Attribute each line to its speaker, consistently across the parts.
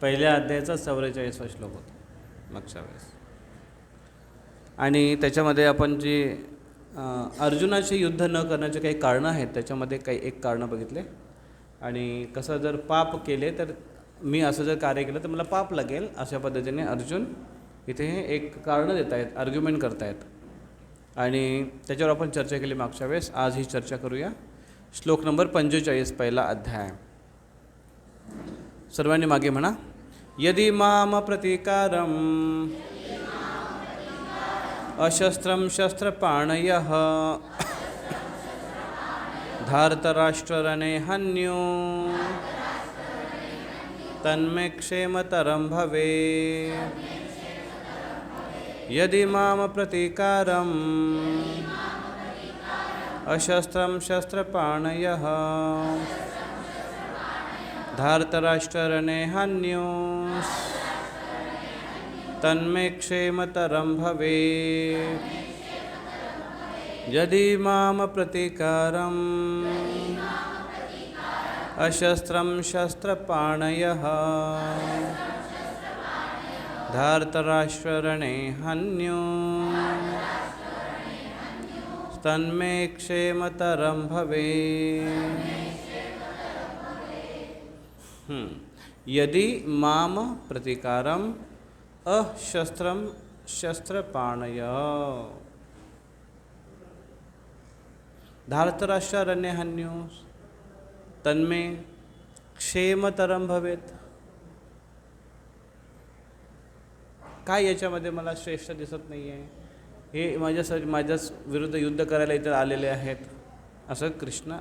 Speaker 1: पहिल्या अध्यायाचा 44वा श्लोक होता मागच्या वेळेस. आणि त्याच्यामध्ये आपण जी अर्जुनाचे युद्ध न करण्याचे काही कारणं आहेत, त्याच्यामध्ये काही एक कारणं बघितले. आणि कसं जर पाप केले तर मी असं जर कार्य केलं तर मला पाप लागेल, अशा पद्धतीने अर्जुन इथे एक कारणं देत आहेत, आर्ग्युमेंट करतायत. आणि त्याच्यावर आपण चर्चा केली मागच्या वेळेस. आज ही चर्चा करूया. श्लोक नंबर 45 पहिला अध्याय. सर्वांनी मागे म्हणा. यदि माम प्रतिकारम अशस्त्रम शस्त्रपाणयः धार्तराष्ट्ररणे हन्यो तन्मे क्षेमतरं भवे. यदि माम प्रतिकारम अशस्त्रम शस्त्रपाणयः धार्तराष्ट्ररणे हन्यो तन्मे क्षेमतरं भवे. यदि माम प्रतिकारम अशस्त्रम शस्त्रपाणयः धार्तराष्ट्ररणे हन्यो तन्मे क्षेमतरं भवे. यदि माम प्रतिकारम अशस्त्रम शस्त्रपाणयः धार्तराष्ट्ररणे हन्यो तन्मे क्षेमतरं भवेत. काय याच्यामध्ये मला श्रेष्ठ दिसत नाही आहे? हे माझ्या विरुद्ध युद्ध करायला इथे आलेले आहेत, असं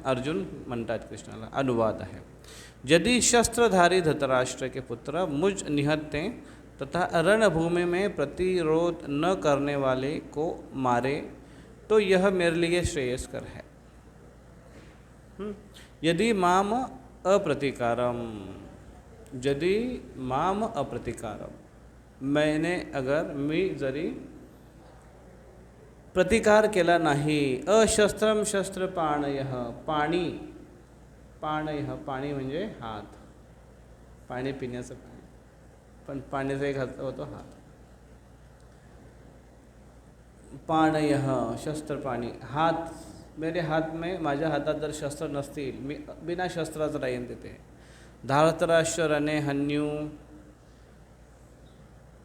Speaker 1: अर्जुन म्हणतात कृष्णाला. अनुवाद आहे. यदि शस्त्रधारी धृतराष्ट्र के पुत्र मुझ निहत्ते तथा रणभूमि में प्रतिरोध न करने वाले को मारे तो यह मेरे लिए श्रेयस्कर है. यदि माम अप्रतिकारम, यदि माम अप्रतिकारम, मी जरी प्रतिकार केला नाही. अशस्त्रम शस्त्रपाणयः, पाणी म्हणजे हात, पाणी पिण्याचं पाणी, पण पाण्याचा एक हात होतो हात. पाणयः शस्त्र पाणी, हात. मेरे हात में, माझ्या हातात जर शस्त्र नसतील, मी बिना शस्त्राचं राहीन तिथे. धार्तराष्ट्ररणे हन्यू,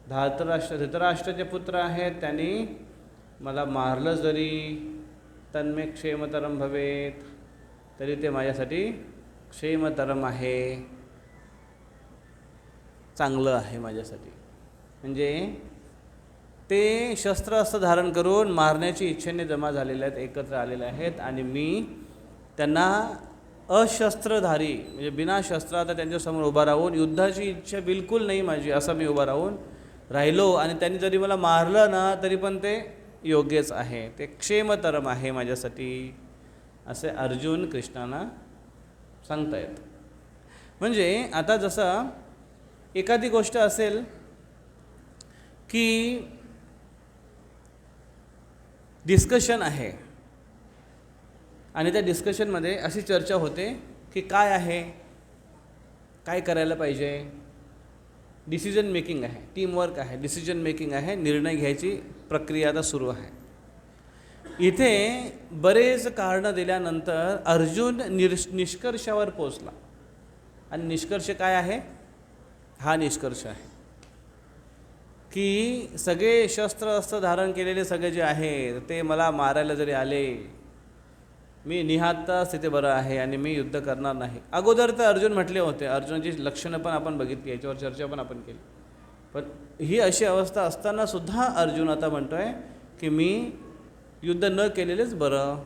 Speaker 1: धृतराष्ट्राचे पुत्र आहेत, त्यांनी मला मारलं जरी, तन्मे क्षेमतरम भवेत, तरी ते माझ्यासाठी क्षेमतरम आहे, चांगलं आहे माझ्यासाठी. म्हणजे ते शस्त्र असं धारण करून मारण्याची इच्छेने जमा झालेले आहेत, एकत्र आलेले आहेत. आणि मी त्यांना अशस्त्रधारी म्हणजे बिना शस्त्राचा त्यांच्यासमोर उभा राहून, युद्धाची इच्छा बिलकुल नाही माझी असं मी उभा राहून राहिलो, आणि त्यांनी जरी मला मारलं ना तरी पण ते योग्यच आहे, ते क्षेमतरम आहे माझ्यासाठी, असे अर्जुन कृष्णांना सांगतायत. म्हणजे आता जसं एखादी गोष्ट असेल की डिस्कशन आहे, आणि त्या डिस्कशनमध्ये अशी चर्चा होते की काय आहे, काय करायला पाहिजे. डिसिजन मेकिंग आहे, टीमवर्क आहे, डिसिजन मेकिंग आहे, निर्णय घ्यायची प्रक्रिया आता सुरू आहे. इथे बरेच कारणं दिल्यानंतर अर्जुन निष्कर्षावर पोचला. आणि निष्कर्ष काय आहे? हा निष्कर्ष आहे की सगळे शस्त्र अस्त्र धारण केलेले सगळे जे आहे ते मला मारायला जरी आले, मी निहातच तिथे बरं आहे आणि मी युद्ध करणार नाही. अगोदर तर अर्जुन म्हटले होते, अर्जुनाची लक्षणं पण आपण बघितली, याच्यावर चर्चा पण आपण केली. पण ही अशी अवस्था असताना सुद्धा अर्जुन आता म्हणतोय की मी युद्ध न केलेलेच बरं,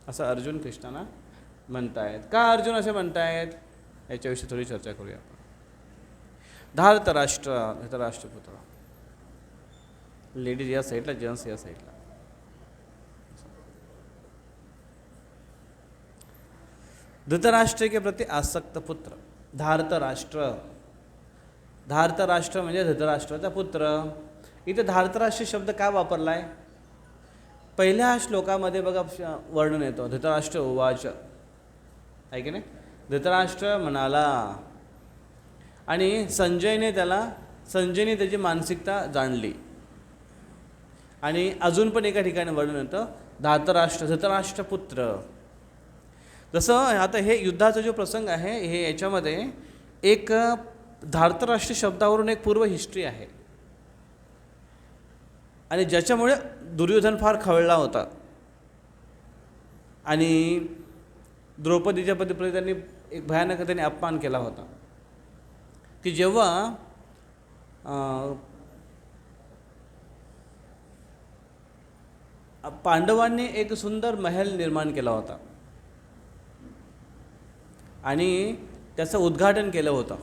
Speaker 1: असं अर्जुन कृष्णांना म्हणतायत. का अर्जुन असे म्हणतायत याच्याविषयी थोडी चर्चा करूया आपण. धृतराष्ट्रपुत्र, लेडीज या साईडला, जेंट्स या साईडला. धृतराष्ट्र के प्रति आसक्त पुत्र, धार्तराष्ट्र. धार्तराष्ट्र म्हणजे धृतराष्ट्राचा पुत्र. इथे धार्तराष्ट्र शब्द का वापरला आहे? पहिल्या श्लोकामध्ये बघा वर्णन येतो, धृतराष्ट्र उवाच, आहे की नाही. धृतराष्ट्र म्हणाला. आणि संजयने त्याची मानसिकता जाणली. आणि अजून पण एका ठिकाणी वर्णन होतं धृतराष्ट्रपुत्र. जसं आता हे युद्धाचा जो प्रसंग आहे हे याच्यामध्ये एक धार्तराष्ट्र शब्दावरून एक पूर्व हिस्ट्री आहे आणि ज्याच्यामुळे दुर्योधन फार खवळला होता आणि द्रौपदीच्या पतीप्रती त्यांनी एक भयानक त्याने अपमान केला होता की जेव्हा पांडवांनी एक सुंदर महल निर्माण केला होता आणि त्याचं उद्घाटन केलं होतं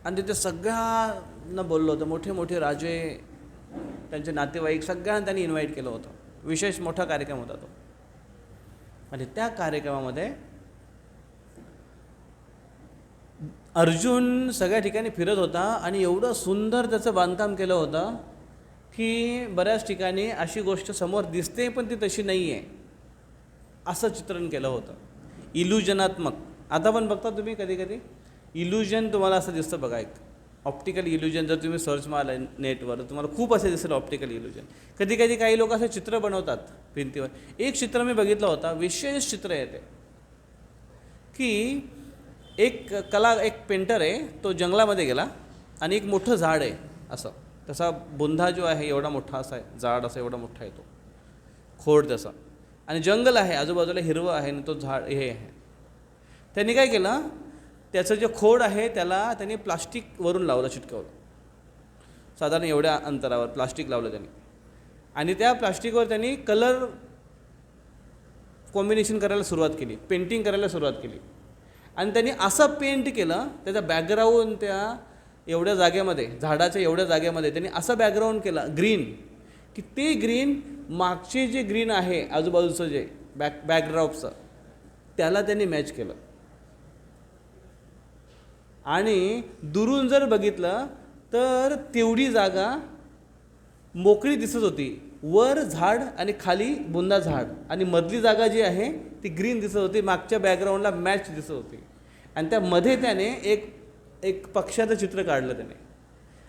Speaker 1: आणि तिथे सगळ्यांना बोललं होतं, मोठे मोठे राजे, त्यांचे नातेवाईक सगळ्यांना त्यांनी इन्व्हाइट केलं होतं. विशेष मोठा कार्यक्रम होता तो. आणि त्या कार्यक्रमामध्ये अर्जुन सगळ्या ठिकाणी फिरत होता आणि एवढं सुंदर त्याचं बांधकाम केलं होतं की बऱ्याच ठिकाणी अशी गोष्ट समोर दिसते पण ती तशी नाही आहे असं चित्रण केलं होतं. इल्युजनात्मक. आता पण बघता तुम्ही कधी कधी इल्युजन तुम्हाला असं दिसतं बघा, एक ऑप्टिकल इल्युजन. जर तुम्ही सर्च मारला नेटवर तुम्हाला खूप असे दिसेल ऑप्टिकल इल्युजन. कधी कधी काही लोक असे चित्र बनवतात भिंतीवर. एक चित्र मी बघितलं होतं, विशेष चित्र आहे ते, की एक पेंटर आहे, तो जंगलामध्ये गेला आणि एक मोठं झाड आहे असं, तसा बुंधा जो आहे एवढा मोठा असा आहे, झाड असं एवढा मोठा आहे तो, खोड तसा, आणि जंगल आहे आजूबाजूला हिरवं आहे आणि तो झाड हे आहे. त्यांनी काय केलं, त्याचं जे खोड आहे त्याला त्यांनी प्लास्टिकवरून लावलं, चिटकवलं, साधारण एवढ्या अंतरावर प्लास्टिक लावलं त्यांनी. आणि त्या प्लास्टिकवर त्यांनी कलर कॉम्बिनेशन करायला सुरुवात केली, पेंटिंग करायला सुरुवात केली. आणि त्यांनी असं पेंट केलं, त्याचा बॅकग्राऊंड त्या एवढ्या जागेमध्ये, झाडाच्या एवढ्या जागेमध्ये त्यांनी असं बॅकग्राऊंड केलं ग्रीन, की ते ग्रीन मागचे जे ग्रीन आहे आजूबाजूचं जे बॅकड्रॉपचं त्याला त्यांनी मॅच केलं. आणि दुरून जर बघितलं तर तेवढी जागा मोकळी दिसत होती, वर झाड आणि खाली बुंदा झाड, आणि मधली जागा जी आहे ती ग्रीन दिसत होती, मागच्या बॅकग्राऊंडला मॅच दिसत होती. आणि त्यामध्ये त्याने एक पक्ष्याचं चित्र काढलं त्याने,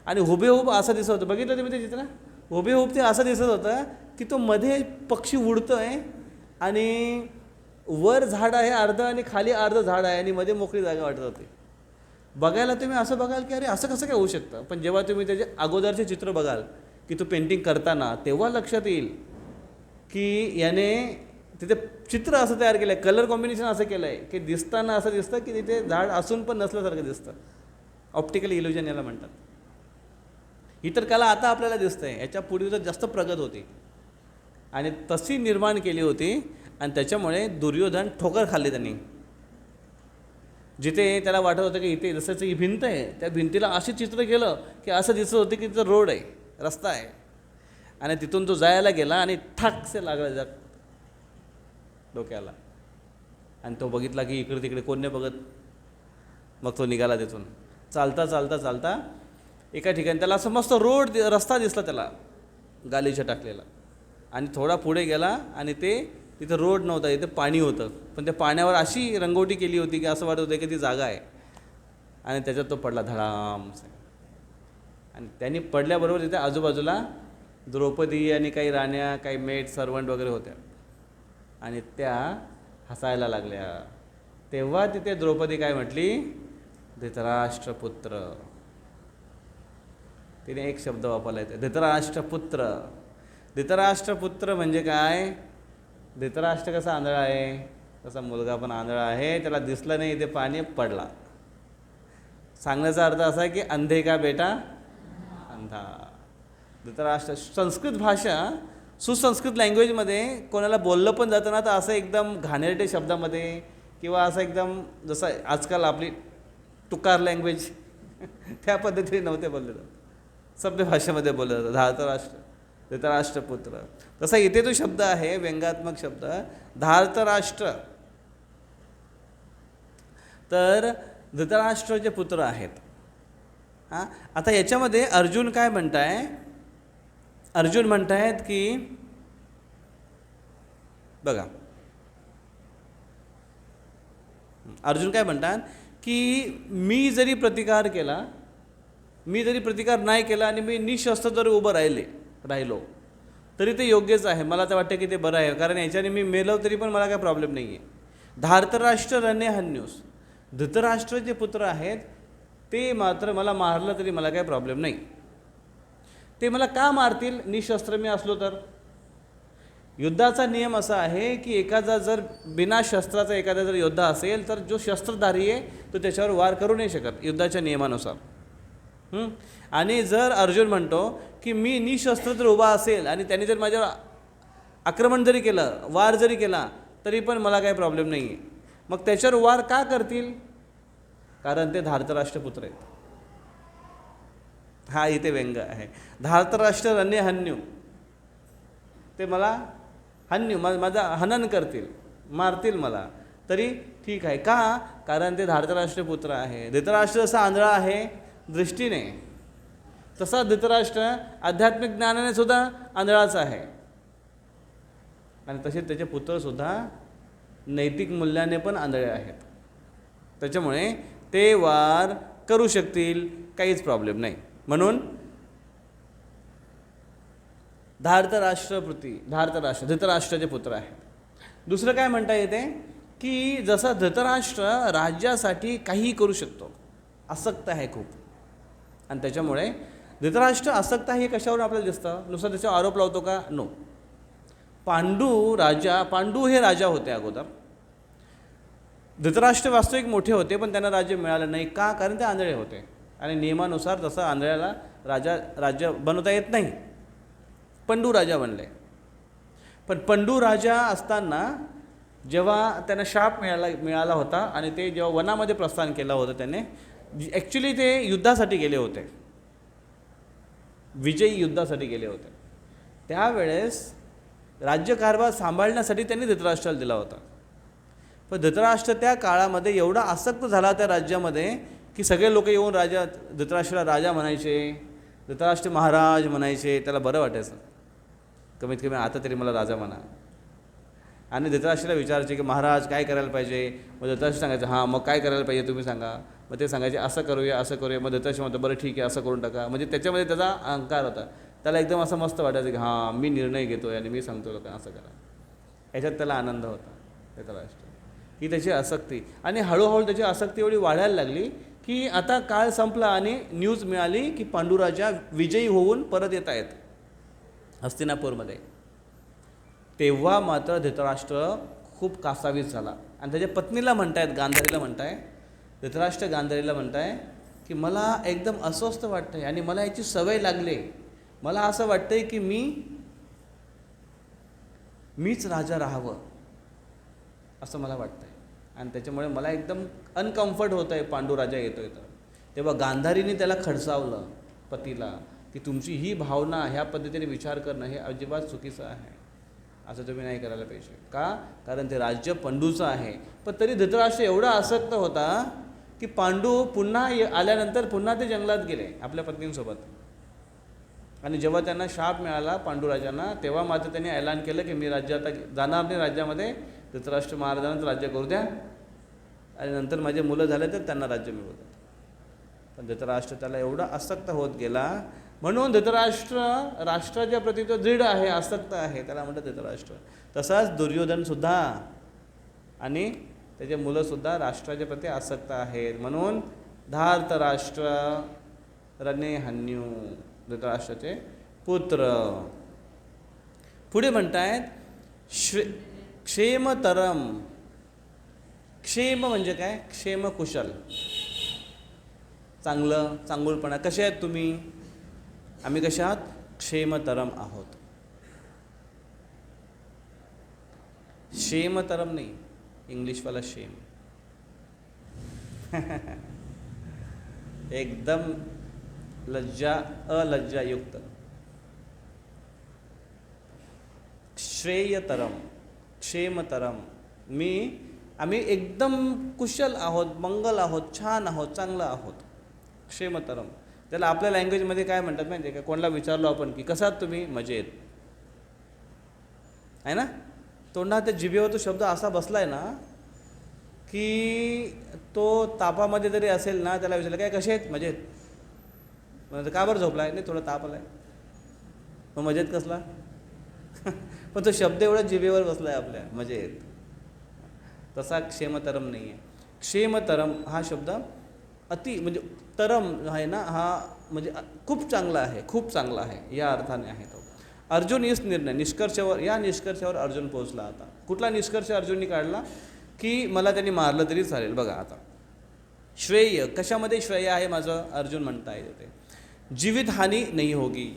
Speaker 1: आणि हुबेहूब असं दिसत होतं. बघितलं तुम्ही ते चित्र? हुबेहूब ते असं दिसत होतं की तो मध्ये पक्षी उडतो आहे आणि वर झाड आहे अर्धं आणि खाली अर्धं झाड आहे आणि मध्ये मोकळी जागा वाटत होती. बघायला तुम्ही असं बघाल की अरे असं कसं काय होऊ शकतं, पण जेव्हा तुम्ही त्याचे अगोदरचे चित्र बघाल की तो पेंटिंग करताना, तेव्हा लक्षात येईल की याने तिथे चित्र असं तयार केलं आहे, कलर कॉम्बिनेशन असं केलं आहे की दिसताना असं दिसतं की तिथे झाड असून पण नसल्यासारखं दिसतं. ऑप्टिकल इल्युजन याला म्हणतात. ही तर कला आता आपल्याला दिसतं आहे, याच्या पूर्वी तर जास्त प्रगत होती आणि तशी निर्माण केली होती. आणि त्याच्यामुळे दुर्योधन ठोकर खाल्ली त्यांनी. जिथे त्याला वाटत होतं की इथे जसं ही भिंत आहे, त्या भिंतीला असे चित्र केलं की असं दिसत होतं की तिथं रोड आहे, रस्ता आहे, आणि तिथून तो जायला गेला आणि ठाकसे लागला डोक्याला. आणि तो बघितला की इकडे तिकडे कोण नाही बघत. मग तो निघाला तिथून. चालता चालता चालता एका ठिकाणी त्याला असं मस्त रस्ता दिसला त्याला गालीच्या टाकलेला, आणि थोडा पुढे गेला आणि तिथं रोड नव्हता, इथे पाणी होतं, पण त्या पाण्यावर अशी रंगवटी केली होती की असं वाटत होतं की ती जागा आहे. आणि त्याच्यात तो पडला धडाम. आणि त्यांनी पडल्याबरोबर तिथे आजूबाजूला द्रौपदी आणि काही राण्या, काही मेड सर्वंट वगैरे होत्या, आणि त्या हसायला लागल्या. तेव्हा तिथे द्रौपदी काय म्हटली, धृतराष्ट्रपुत्र. तिने एक शब्द वापरला आहे, धृतराष्ट्रपुत्र. धृतराष्ट्रपुत्र म्हणजे काय, धृतराष्ट्र कसा आंधळा आहे तसा मुलगा पण आंधळा आहे, त्याला दिसलं नाही ते पाणी पडला. सांगण्याचा अर्थ असा आहे की अंधे का बेटा अंधा. धृतराष्ट्र. संस्कृत भाषा, सुसंस्कृत लँग्वेजमध्ये कोणाला बोललं पण जातं ना, तर असं एकदम घाणेरडे शब्दामध्ये किंवा असं एकदम जसं आजकाल आपली टुकार लँग्वेज त्या पद्धतीने नव्हते बोलले जात, सभ्य भाषेमध्ये बोललं जातं. धृतराष्ट्रपुत्र. तसा इथे तो शब्द आहे व्यंगात्मक शब्द, धार्तराष्ट्र. तर धृतराष्ट्राचे पुत्र आहेत. हां, आता याच्यामध्ये अर्जुन काय म्हणताय, अर्जुन म्हणतायत की बघा, अर्जुन काय म्हणतात की मी जरी प्रतिकार केला मी जरी प्रतिकार नाही केला आणि मी निशस्त्र जरी उभं राहिलो तरी ते योग्यच आहे. मला तर वाटतं की ते बरं आहे, कारण याच्याने मी मेलो तरी पण मला काय प्रॉब्लेम नाही आहे. धार्तराष्ट्र रणे हन्यूस, धृतराष्ट्र जे पुत्र आहेत ते मात्र मला मारलं तरी मला काय प्रॉब्लेम नाही. ते मला का मारतील निशस्त्र मी असलो तर? युद्धाचा नियम असा आहे की एखादा जर बिना शस्त्राचा एखादा जर योद्धा असेल तर जो शस्त्रधारी आहे तो त्याच्यावर वार करू नाही शकत युद्धाच्या नियमानुसार. आणि जर अर्जुन म्हणतो की मी निशस्त्र जर उभा असेल आणि त्यांनी जर माझ्यावर आक्रमण जरी केलं, वार जरी केला तरी पण मला काही प्रॉब्लेम नाही आहे. मग त्याच्यावर वार का करतील? कारण ते धार्तराष्ट्रपुत्र आहेत. हा इथे व्यंग आहे. धार्तराष्ट्र रणे हन्यू, ते मला माझा हनन करतील, मारतील मला तरी ठीक आहे. का? कारण ते धार्तराष्ट्रपुत्र आहे. धृतराष्ट्र जसा आंधळा आहे दृष्टीने, तसा धृतराष्ट्र आध्यात्मिक ज्ञानाने सुद्धा आंधळाच आहे. आणि तसेच त्याचे पुत्रसुद्धा नैतिक मूल्याने पण आंधळे आहेत. त्याच्यामुळे ते वार करू शकतील, काहीच प्रॉब्लेम नाही. म्हणून धृतराष्ट्राचे पुत्र आहेत. दुसरं काय म्हणता येते की जसं धृतराष्ट्र राज्यासाठी काहीही करू शकतो, आसक्त आहे खूप, आणि त्याच्यामुळे धृतराष्ट्र आसक्त आहे हे कशावरून आपल्याला दिसतं? नुसतं त्याच्यावर आरोप लावतो का? नो. पांडू हे राजा होते अगोदर. धृतराष्ट्र वास्तविक मोठे होते पण त्यांना राज्य मिळालं नाही. का? कारण ते आंधळे होते आणि नियमानुसार तसं आंधळ्याला राज्य बनवता येत नाही. पंडू राजा बनले. पण पंडू राजा असताना जेव्हा त्यांना शाप मिळाला होता आणि ते जेव्हा वनामध्ये प्रस्थान केलं होतं त्याने, ॲक्च्युली ते युद्धासाठी गेले होते, विजयी युद्धासाठी गेले होते. त्यावेळेस राज्यकारभार सांभाळण्यासाठी त्यांनी धृतराष्ट्राला दिला होता. पण धृतराष्ट्र त्या काळामध्ये एवढा आसक्त झाला त्या राज्यामध्ये की सगळे लोक येऊन धृतराष्ट्राला राजा म्हणायचे, धृतराष्ट्र महाराज म्हणायचे. त्याला बरं वाटायचं, कमीत कमी आता तरी मला राजा म्हणा. आणि धृतराष्ट्राला विचारायचे की महाराज काय करायला पाहिजे? मग धृतराष्ट्र सांगायचं हां मग काय करायला पाहिजे तुम्ही सांगा. मग ते सांगायचे असं करूया असं करूया. मग धृतराष्ट्र म्हणतो बरं ठीक आहे असं करून टाका. म्हणजे त्याच्यामध्ये त्याचा अहंकार होता. त्याला एकदम असं मस्त वाटायचं की हां मी निर्णय घेतो आहे आणि मी सांगतो लोकांना असं करा. याच्यात त्याला आनंद होता धृतराष्ट्र, ही त्याची आसक्ती. आणि हळूहळू त्याची आसक्ती एवढी वाढायला लागली की आता काळ संपला आणि न्यूज मिळाली की पांडुराजा विजयी होऊन परत येत आहेत हस्तिनापूरमध्ये. तेव्हा मात्र धृतराष्ट्र खूप कासावीस झाला आणि त्याच्या पत्नीला म्हणतायत, गांधारीला म्हणताय, धृतराष्ट्र गांधारीला म्हणताय की मला एकदम अस्वस्थ वाटतं आहे आणि मला याची सवय लागली. मला असं वाटतं आहे की मीच राजा राहावं असं मला वाटतं आहे आणि त्याच्यामुळे मला एकदम अनकम्फर्ट होतं आहे पांडू राजा येतो आहे तर. तेव्हा गांधारीने त्याला खडसावलं पतीला की तुमची ही भावना ह्या पद्धतीने विचार करणं हे अजिबात चुकीचं आहे, असं तुम्ही नाही करायला पाहिजे. का? कारण ते राज्य पंडूचं आहे. पण तरी धृतराष्ट्र एवढा आसक्त होता की पांडू पुन्हा आल्यानंतर पुन्हा ते जंगलात गेले आपल्या पत्नींसोबत. आणि जेव्हा त्यांना शाप मिळाला पांडुराजांना तेव्हा मात्र त्यांनी ऐलान केलं की मी राज्य आता जाणार नाही राज्यामध्ये, धृतराष्ट्र महाराजांनाच राज्य करू द्या आणि नंतर माझे मुलं झाले तर त्यांना राज्य मिळू द्या. पण धृतराष्ट्र त्याला एवढा आसक्त होत गेला. म्हणून धृतराष्ट्र राष्ट्राच्या प्रती तो दृढ आहे, आसक्त आहे, त्याला म्हणतात धृतराष्ट्र. तसाच दुर्योधनसुद्धा आणि त्याचे मुलंसुद्धा राष्ट्राच्या प्रती आसक्त आहेत. म्हणून धार्तराष्ट्र रणे हन्यू, धृतराष्ट्राचे पुत्र. पुढे म्हणतायत क्षेमतरम. क्षेम म्हणजे काय? क्षेम कुशल, चांगलं, चांगुलपणा. कसे आहेत तुम्ही? आम्ही कशा आहात? क्षेमतरम आहोत. क्षेमतरम नाही, इंग्लिशवाला शेम. एकदम अलज्जायुक्त. श्रेयतरम, क्षेमतरम. आम्ही एकदम कुशल आहोत, मंगल आहोत, छान आहोत, चांगलं आहोत. क्षेमतरम. त्याला आपल्या लँग्वेजमध्ये काय म्हणतात माहिती आहे का? कोणाला विचारलो आपण की कसा आहात तुम्ही? मजेत आहे ना. तोंडात त्या जिभेवर तो शब्द असा बसला आहे ना की तो तापामध्ये जरी असेल ना त्याला विचारलं काय कसे आहेत? मजेत. म्हणजे का बरं झोपला आहे? नाही, थोडा ताप आला आहे. मग मजेत कसला? पण तो शब्द एवढा जिभेवर बसला आहे आपल्या, मजेत. तसा क्षेमतरम नाही आहे. क्षेमतरम हा शब्द अति म्हणजे तरम आहे ना, हा म्हणजे खूप चांगला आहे, खूप चांगला आहे या अर्थाने आहे तो. अर्जुन हीच निर्णय निष्कर्षावर, या निष्कर्षावर अर्जुन पोहोचला. आता कुठला निष्कर्ष अर्जुनने काढला? की मला त्यांनी मारलं तरी चालेल. बघा आता श्रेय, कशामध्ये श्रेय आहे माझं? अर्जुन म्हणता येते जीवितहानी नाही होगी.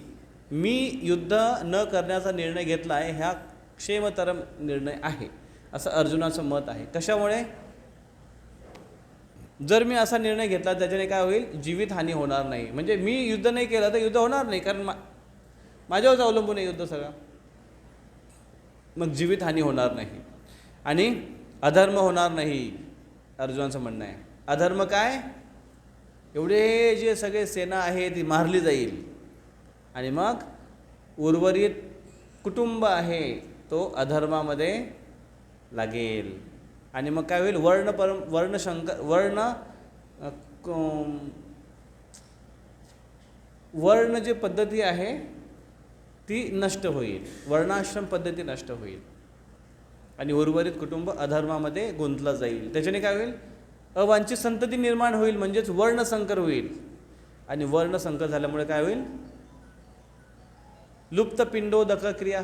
Speaker 1: मी युद्ध न करण्याचा निर्णय घेतला आहे, ह्या क्षेमतरम निर्णय आहे असं अर्जुनाचं मत आहे. कशामुळे? जर मी असा निर्णय घेतला त्याच्याने काय होईल? जीवितहानी होणार नाही. म्हणजे मी युद्ध नाही केलं तर युद्ध होणार नाही, कारण माझ्यावरच अवलंबून आहे युद्ध सगळं. मग जीवितहानी होणार नाही आणि अधर्म होणार नाही, अर्जुनाचं म्हणणं आहे. अधर्म काय? एवढे जे सगळे सेना आहे ती मारली जाईल आणि मग उर्वरित कुटुंब आहे तो अधर्मामध्ये लागेल. आणि मग काय होईल? वर्ण जे पद्धती आहे ती नष्ट होईल, वर्णाश्रम पद्धती नष्ट होईल आणि उर्वरित कुटुंब अधर्मामध्ये गुंतलं जाईल. त्याच्याने काय होईल? अवांछित संतती निर्माण होईल, म्हणजेच वर्णसंकर होईल. आणि वर्णसंकर झाल्यामुळे काय होईल? लुप्त पिंडोदक क्रिया,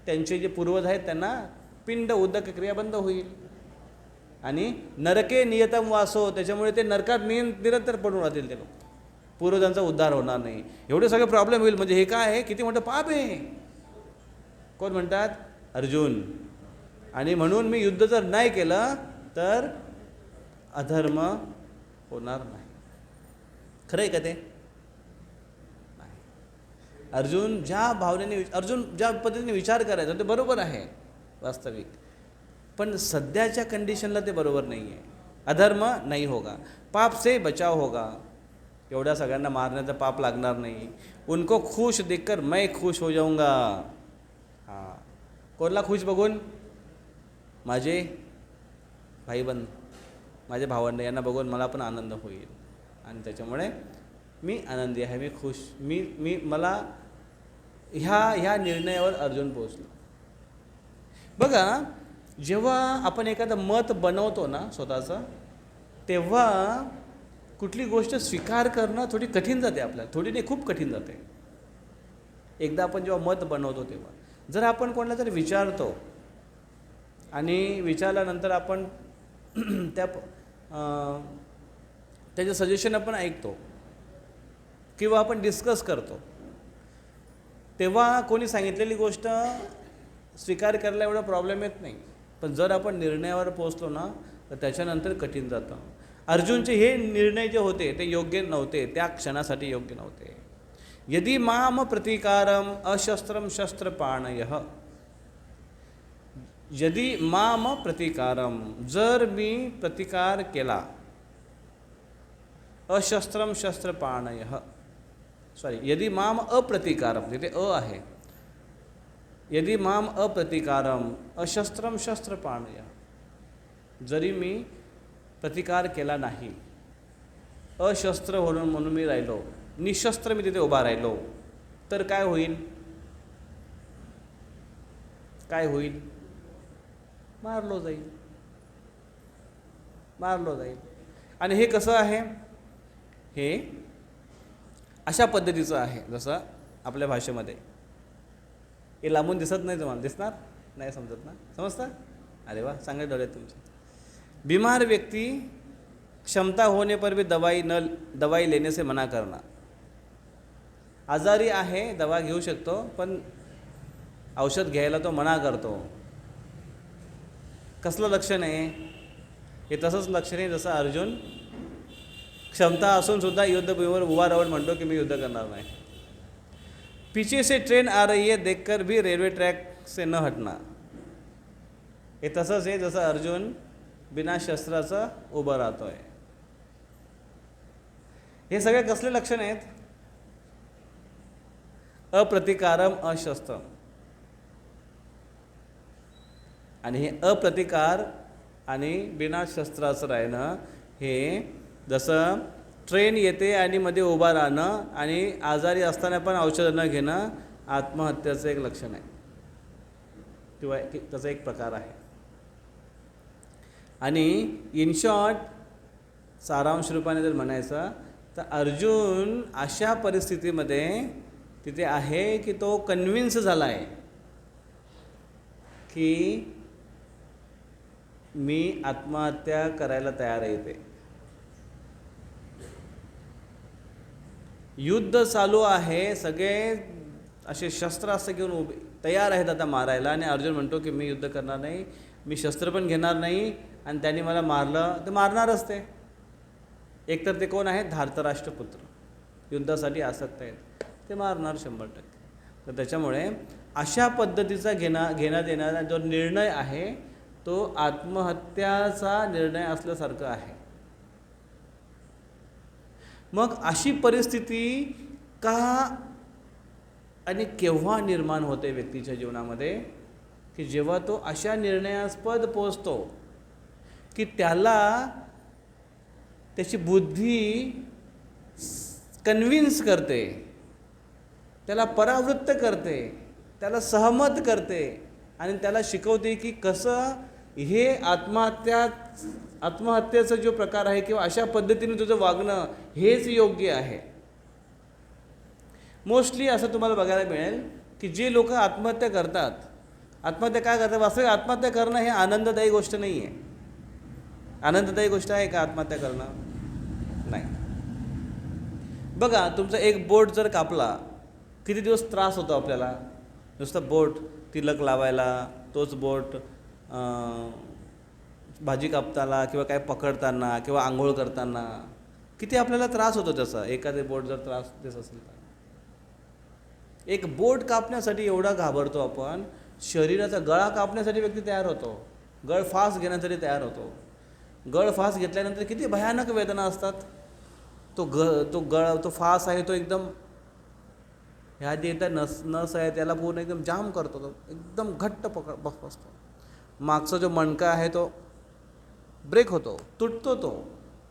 Speaker 1: त्यांचे जे पूर्वज आहेत त्यांना पिंड उदक क्रिया बंद होईल. आणि नरके नियतम वासो, त्याच्यामुळे ते नरकात निरंतर पडून राहतील ते लोक, पूर्वजांचा उद्धार होणार नाही. एवढे सगळे प्रॉब्लेम होईल. म्हणजे हे काय आहे? किती मोठं पाप आहे. कोण म्हणतात? अर्जुन. आणि म्हणून मी युद्ध जर नाही केलं तर अधर्म होणार नाही. खरं आहे का ते? नाही. अर्जुन ज्या भावनेने, अर्जुन ज्या पद्धतीने विचार करायचा ते बरोबर आहे वास्तविक, पण सध्याच्या कंडिशनला ते बरोबर नाही आहे. अधर्म नाही होगा, पाप से बचाव होगा. एवढ्या सगळ्यांना मारण्याचं पाप लागणार नाही. उनको खुश देखकर मैं खुश हो जाऊंगा. हां, कोणला खुश बघून? माझे भाईबंद, माझे भावंड यांना बघून मला पण आनंद होईल आणि त्याच्यामुळे मी आनंदी आहे, मी खुश, मला ह्या निर्णयावर अर्जुन पोहोचलो. बघा, जेव्हा आपण एखादं मत बनवतो ना स्वतःचं, तेव्हा कुठली गोष्ट स्वीकार करणं थोडी कठीण जाते आपल्याला, थोडी नाही खूप कठीण जाते. एकदा आपण जेव्हा मत बनवतो तेव्हा, जर आपण कोणाला तरी विचारतो आणि विचारल्यानंतर आपण त्याचं सजेशन आपण ऐकतो किंवा आपण डिस्कस करतो, तेव्हा कोणी सांगितलेली गोष्ट स्वीकार करायला एवढा प्रॉब्लेम येत नाही. पण जर आपण निर्णयावर पोहोचलो ना तर त्याच्यानंतर कठीण जातं. अर्जुनचे हे निर्णय जे होते ते योग्य नव्हते, त्या क्षणासाठी योग्य नव्हते. यदि माम प्रतिकारम अशस्त्रम शस्त्रपाणयः, यदि माम प्रतिकारम, जर मी प्रतिकार केला, अशस्त्रम शस्त्रपाणयः, सॉरी, यदि माम अप्रतिकारम, तिथे अ आहे, यदि माम अप्रतिकारम अशस्त्रम शस्त्रपाणयः, जरी मी प्रतिकार केला नाही, अशस्त्र म्हणून मी राहिलो, निशस्त्र मी तिथे उभा राहिलो, तर काय होईल? काय होईल? मारलो जाईल, मारलो जाईल. आणि हे कसं आहे? हे अशा पद्धतीचं आहे, जसं आपल्या भाषेमध्ये हे लांबून दिसत नाही, तुम्हाला दिसणार नाही, समजत ना? समजतं? अरे वा, चांगले डोळे तुमचे. बीमार व्यक्ति क्षमता होने पर भी दवाई लेने से मना करना. आजारी आहे, दवा घेऊ शकतो, पण औषध घ्यायला तो मना करतो. कसलं लक्षण आहे हे? तसंच लक्षण आहे जसं अर्जुन क्षमता असून सुद्धा युद्धभूमीवर उभा राहून म्हणतो की मी युद्ध करणार नाही. पीछे से ट्रेन आ रही है देखकर भी रेल्वे ट्रैक से न हटना. हे तसंच आहे जसं अर्जुन बिना शस्त्राचं उभं राहतोय. हे सगळे कसले लक्षण आहेत? अप्रतिकारम अशस्त्रम. आणि हे अप्रतिकार आणि बिना शस्त्राचं राहणं हे जसं ट्रेन येते आणि मध्ये उभा राहणं आणि आजारी असताना पण औषधं न घेणं आत्महत्येचं एक लक्षण आहे किंवा त्याचा एक प्रकार आहे. आणि इन शॉर्ट सारांश रूपाने जर म्हणायचं तर अर्जुन अशा परिस्थितीमध्ये तिथे आहे की तो कन्विन्स झाला आहे की मी आत्महत्या करायला तयार आहे. ते युद्ध चालू आहे, सगळे असे शस्त्रास्त्र घेऊन उभे तयार आहेत आता मारायला, आणि अर्जुन म्हणतो की मी युद्ध करणार नाही, मी शस्त्र पण घेणार नाही, आणि त्यांनी मला मारलं तर मारणारच. ते एकतर ते कोण आहेत? धार्तराष्ट्रपुत्र, युद्धासाठी आसक्त आहेत, ते मारणार 100%. तर त्याच्यामुळे अशा पद्धतीचा घेण्यात येणारा जो निर्णय आहे तो आत्महत्याचा निर्णय असल्यासारखं आहे. मग अशी परिस्थिती का आणि केव्हा निर्माण होते व्यक्तीच्या जीवनामध्ये? की जेव्हा तो अशा निर्णयास्पद पोचतो की त्याला त्याची बुद्धी कन्विन्स करते, त्याला परावृत्त करते, त्याला सहमत करते आणि त्याला शिकवते की कसं हे आत्महत्येचा जो प्रकार आहे किंवा अशा पद्धतीने तुझं वागणं हेच योग्य आहे. मोस्टली असं तुम्हाला बघायला मिळेल की जे लोक आत्महत्या करतात, आत्महत्या काय करतात? वास्तविक आत्महत्या करणं हे आनंददायी गोष्ट नाही आहे. आनंददायी गोष्ट आहे का आत्महत्या करणं? नाही. बघा, तुमचा एक बोट जर कापला, किती दिवस त्रास होतो आपल्याला. नुसतं बोट तिलक लावायला, तोच बोट भाजी कापताना किंवा काय पकडताना किंवा आंघोळ करताना किती आपल्याला त्रास होतो त्याचा. एखादे बोट जर त्रास देत असेल तर एक बोट कापण्यासाठी एवढा घाबरतो आपण. शरीराचा गळा कापण्यासाठी व्यक्ती तयार होतो, गळफास घेण्यासाठी तयार होतो. गळफास घेतल्यानंतर किती भयानक वेदना असतात. तो फास आहे तो एकदम ह्या आधी येत्या नस आहे त्याला पूर्ण एकदम जाम करतो, तो एकदम घट्ट बसतो. मागचा जो मणका आहे तो ब्रेक होतो, तुटतो, तो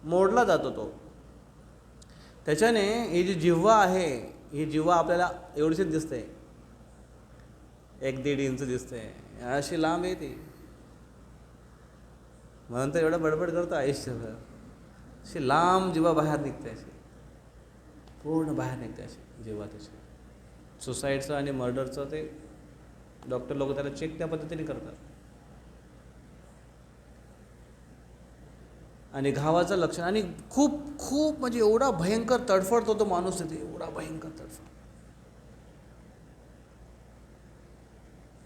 Speaker 1: मोडला जातो. तो त्याच्याने ही जी जिव्हा आहे, ही जिव्हा आपल्याला एवढीशीच दिसते, 1-1.5 इंच दिसते, अशी लांब येते. म्हणून तर एवढं बडबड करतो आयुष्यभर. अशी लांब जिव्हा बाहेर निघते, अशी पूर्ण बाहेर निघते अशी जिव्हा त्याची. सुसाईडचं आणि मर्डरचं ते डॉक्टर लोक त्याला चेक त्या पद्धतीने करतात. आणि घावाचं लक्षण, आणि खूप खूप म्हणजे एवढा भयंकर तडफडतो तो माणूस तिथे, एवढा भयंकर तडफड.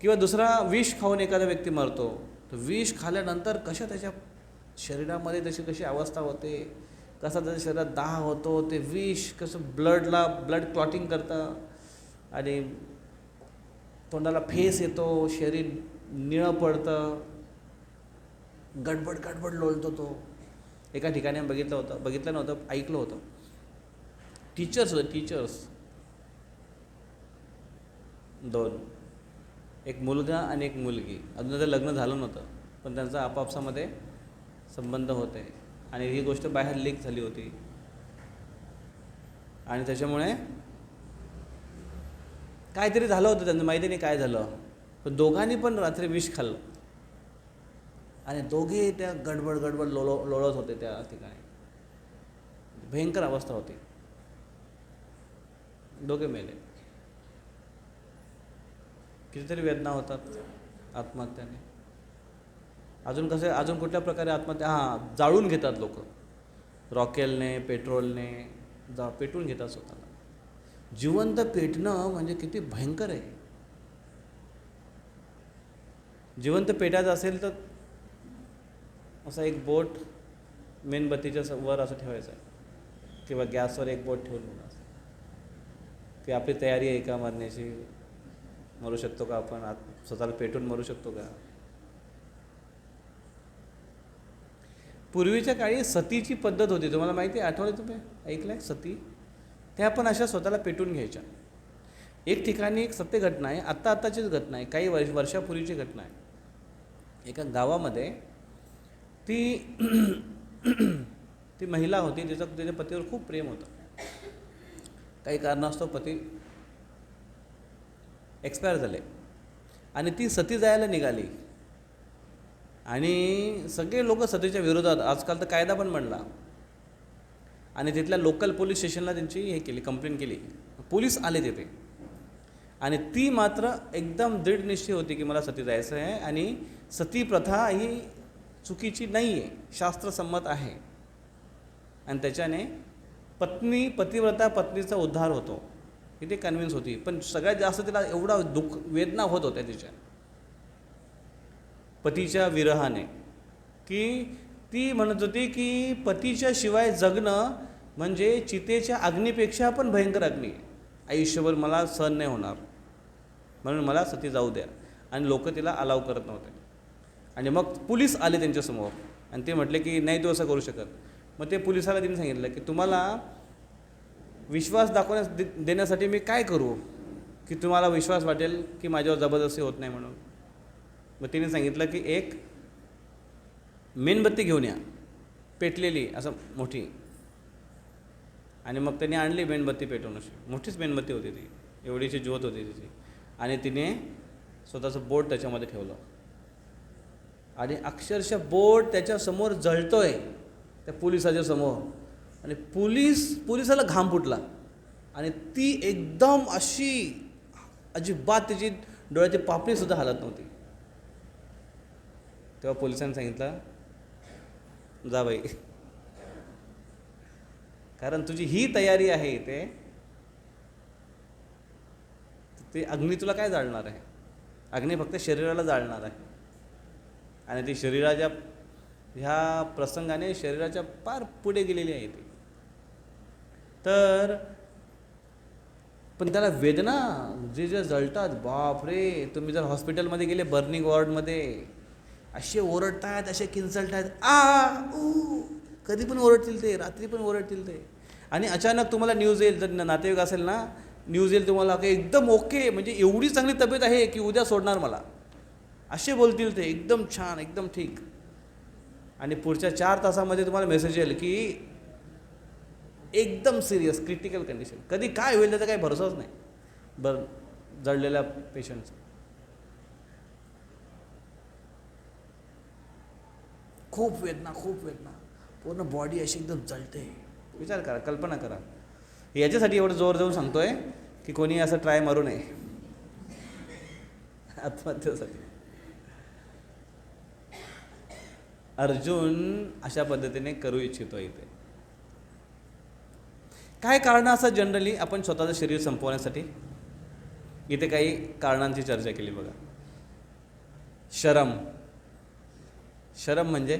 Speaker 1: किंवा दुसरा विष खाऊन एखादा व्यक्ती मरतो, तर विष खाल्ल्यानंतर कशा त्याच्या शरीरामध्ये तशी कशी अवस्था होते, कसा त्याच्या शरीरात दाह होतो, ते विष कसं ब्लड क्लॉटिंग करतं आणि तोंडाला फेस येतो, शरीर निळं पडतं, गडबड लोळतो तो. एका ठिकाणी बघितलं नव्हतं, ऐकलं होतं. टीचर्स 2, एक मुलगा आणि एक मुलगी, अजून त्याचं लग्न झालं नव्हतं, पण त्यांचा आपापसामध्ये संबंध होते आणि ही गोष्ट बाहेर लीक झाली होती. आणि त्याच्यामुळे काहीतरी झालं होतं, त्यांचं माहिती नाही काय झालं, पण दोघांनी पण रात्री विष खाल्लं आणि दोघे त्या गडबड लोळत होते त्या ठिकाणी. भयंकर अवस्था होती, दोघे मेले. कितीतरी वेदना होतात आत्महत्याने. अजून कुठल्या प्रकारे आत्महत्या जाळून घेतात लोक, रॉकेलने, पेट्रोलने पेटून घेतात स्वतःला. जिवंत पेटणं म्हणजे किती भयंकर आहे. जिवंत पेटायचं असेल तर असा एक बोट मेणबत्तीच्या वर असं ठेवायचं आहे किंवा गॅसवर एक बोट ठेवून असं, की आपली तयारी आहे का मरण्याची, मरू शकतो का आपण, स्वतःला पेटून मरू शकतो का. पूर्वीच्या काळी सतीची पद्धत होती, तुम्हाला माहिती आहे, आठवलं तुम्ही ऐकलंय सती? त्या पण अशा स्वतःला पेटून घ्यायच्या. एक ठिकाणी एक सत्य घटना आहे, आत्ताचीच घटना आहे, काही वर्षापूर्वीची घटना आहे. एका गावामध्ये ती महिला होती, तिच्या पतीवर खूप प्रेम होतं. काही कारणास्तव पती एक्सपायर झाले आणि ती सती जायला निघाली आणि सगळे लोक सतीच्या विरोधात, आजकाल तर कायदा पण बनला, आणि तिथल्या लोकल पोलीस स्टेशनला त्यांची हे केली, कंप्लेंट केली. पोलीस आले तिथे आणि ती मात्र एकदम दृढ निश्चय होती की मला सती जायचं आहे आणि सती प्रथा ही चुकीची नाही आहे, शास्त्रसंमत आहे आणि त्याच्याने पतिव्रता पत्नीचा उद्धार होतो, ही ते कन्व्हिन्स होती. पण सगळ्यात जास्त तिला एवढा वेदना होत होत्या तिच्या पतीच्या विरहाने की ती म्हणत होती की पतीच्या शिवाय जगणं म्हणजे चितेच्या अग्नीपेक्षा पण भयंकर अग्नी आहे, आयुष्यभर मला सहन नाही होणार, म्हणून मला सती जाऊ द्या. आणि लोक तिला अलाव करत नव्हते. आणि मग पोलीस आले त्यांच्यासमोर आणि ते म्हटले की नाही, तू असं करू शकत. मग ते पोलिसाला त्यांनी सांगितलं की तुम्हाला विश्वास देण्यासाठी मी काय करू की तुम्हाला विश्वास वाटेल की माझ्यावर जबरदस्ती होत नाही म्हणून. मग तिने सांगितलं की एक मेणबत्ती घेऊन या, पेटलेली असं मोठी. आणि मग त्यांनी आणली मेणबत्ती पेटवून, अशी मोठीच मेणबत्ती होती ती, एवढीची ज्योत होती तिची. आणि तिने स्वतःचं बोट त्याच्यामध्ये ठेवलं आणि अक्षरशः बोट त्याच्यासमोर जळतोय त्या पोलिसाच्या समोर. आणि पोलिसाला घाम फुटला आणि ती एकदम अशी अजिबात तिची डोळ्याची पापणीसुद्धा हालत नव्हती. तेव्हा पोलिसांनी सांगितलं, जा बाई, कारण तुझी ही तयारी आहे इथे, ते अग्नी तुला काय जाळणार आहे? अग्नी फक्त शरीराला जाळणार आहे. आणि ती शरीराच्या ह्या प्रसंगाने शरीराच्या पार पुढे गेलेली आहे ती. तर पण त्याला वेदना जे जळतात, बापरे. तुम्ही जर हॉस्पिटलमध्ये गेले, बर्निंग वॉर्डमध्ये, असे ओरडतात, असे किंचलतात, कधी पण ओरडतील ते, रात्री पण ओरडतील ते. आणि अचानक तुम्हाला न्यूज येईल, जर नातेवाईक असेल ना, न्यूज येईल तुम्हाला की एकदम ओके, म्हणजे एवढी चांगली तब्येत आहे की उद्या सोडणार मला, असे बोलतील ते, एकदम छान, एकदम ठीक. आणि पुढच्या 4 तासामध्ये तुम्हाला मेसेज येईल की एकदम सिरियस क्रिटिकल कंडिशन. कधी काय होईल त्याचा काही भरोसाच नाही जळलेल्या पेशंटचा. खूप वेदना, पूर्ण बॉडी अशी एकदम जळते. विचार करा, कल्पना करा. याच्यासाठी एवढं जोर देऊन सांगतोय की कोणी असं ट्राय मारू नये आत्महत्येसाठी. अर्जुन अशा पद्धतीने करू इच्छितो. इथे काय कारण असतात जनरली आपण स्वतःचं शरीर संपवण्यासाठी? इथे काही कारणांची चर्चा केली बघा. शरम म्हणजे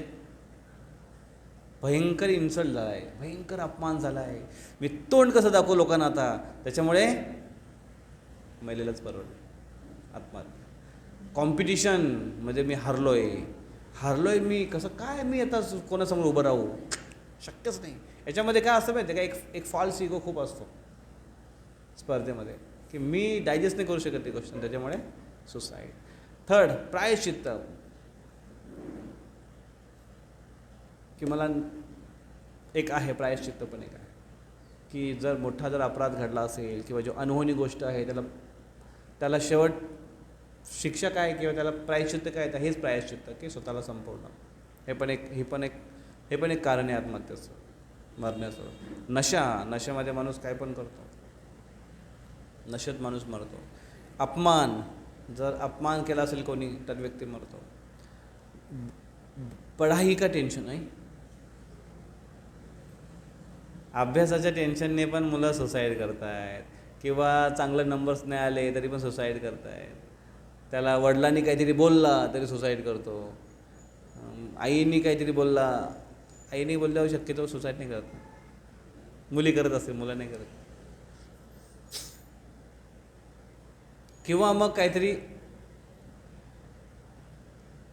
Speaker 1: भयंकर इन्सल्ट झाला आहे, भयंकर अपमान झाला आहे, मी तोंड कसं दाखवू लोकांना आता, त्याच्यामुळे महिलेलाच परवडलं आत्महत्या. कॉम्पिटिशन म्हणजे मी हारलोय मी, कसं काय मी आता कोणासमोर उभं राहू, शक्यच नाही. याच्यामध्ये काय असतं माहिती आहे का, एक फॉल्स इगो खूप असतो स्पर्धेमध्ये, की मी डायजेस्ट नाही करू शकत ती गोष्ट, त्याच्यामुळे सुसाईड. 3rd, प्रायश्चित्त, की मला एक आहे प्रायश्चित्त, पण एक आहे की जर मोठा अपराध घडला असेल किंवा जो अनहोनी गोष्ट आहे त्याला शेवट शिक्षा काय किंवा त्याला प्रायश्चित्त काय, तर हेच प्रायश्चित्त की स्वतःला संपवणं. हे पण एक कारण आहे आत्महत्येचं, मरण्याचं. नशेमध्ये माणूस काय पण करतो, नशेत माणूस मरतो. अपमान, जर अपमान केला असेल कोणी तर व्यक्ती मरतो. पढाई का टेन्शन आहे, अभ्यासाच्या टेन्शनने पण मुलं सुसाईड करतायत, किंवा चांगले नंबर्स नाही आले तरी पण सुसाईड करतायत. त्याला वडिलांनी काहीतरी बोलला तरी सुसाईड करतो. आईने काहीतरी बोलल्यावर शक्यतो सुसाईड नाही करत. मुली करत असतील, मुलं नाही करत. किंवा मग काहीतरी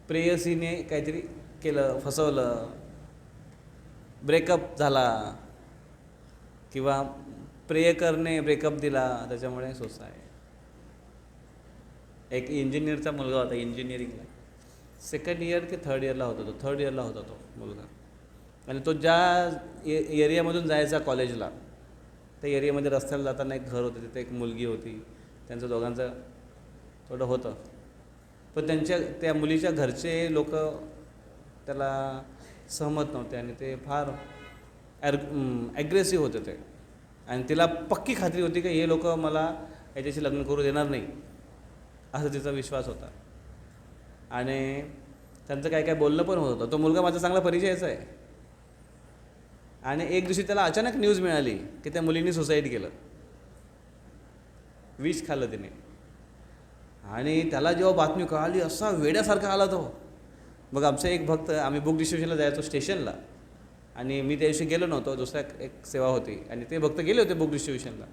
Speaker 1: प्रेयसीने काहीतरी केलं, फसवलं, ब्रेकअप झाला, किंवा प्रेयकरने ब्रेकअप दिला, त्याच्यामुळे सुसाईड. एक इंजिनियरचा मुलगा होता, इंजिनिअरिंगला 2nd इयर की 3rd इयरला होता तो, 3rd इयरला होता तो मुलगा. आणि तो ज्या एरियामधून जायचा कॉलेजला, त्या एरियामध्ये रस्त्याला जाताना एक घर होतं, तिथे एक मुलगी होती, त्यांचं दोघांचं थोडं होतं. पण त्या मुलीच्या घरचे लोक त्याला सहमत नव्हते आणि ते फार ॲग्रेसिव्ह होते ते. आणि तिला पक्की खात्री होती की हे लोक मला याच्याशी लग्न करू देणार नाही, असं तिचा विश्वास होता. आणि त्यांचं काय काय बोलणं पण होत होतं. तो मुलगा माझा चांगला परिचयाचा आहे. आणि एक दिवशी त्याला अचानक न्यूज मिळाली की त्या मुलीने सुसाईड केलं, विष खाल्लं तिने. आणि त्याला जेव्हा बातमी कळाली असा वेड्यासारखा आला तो. मग आमचा एक भक्त, आम्ही बुक डिस्ट्रीब्युशनला जायचो स्टेशनला, आणि मी त्या दिवशी गेलो नव्हतो, दुसऱ्या एक सेवा होती, आणि ते भक्त गेले होते बुक डिस्ट्रीब्युशनला.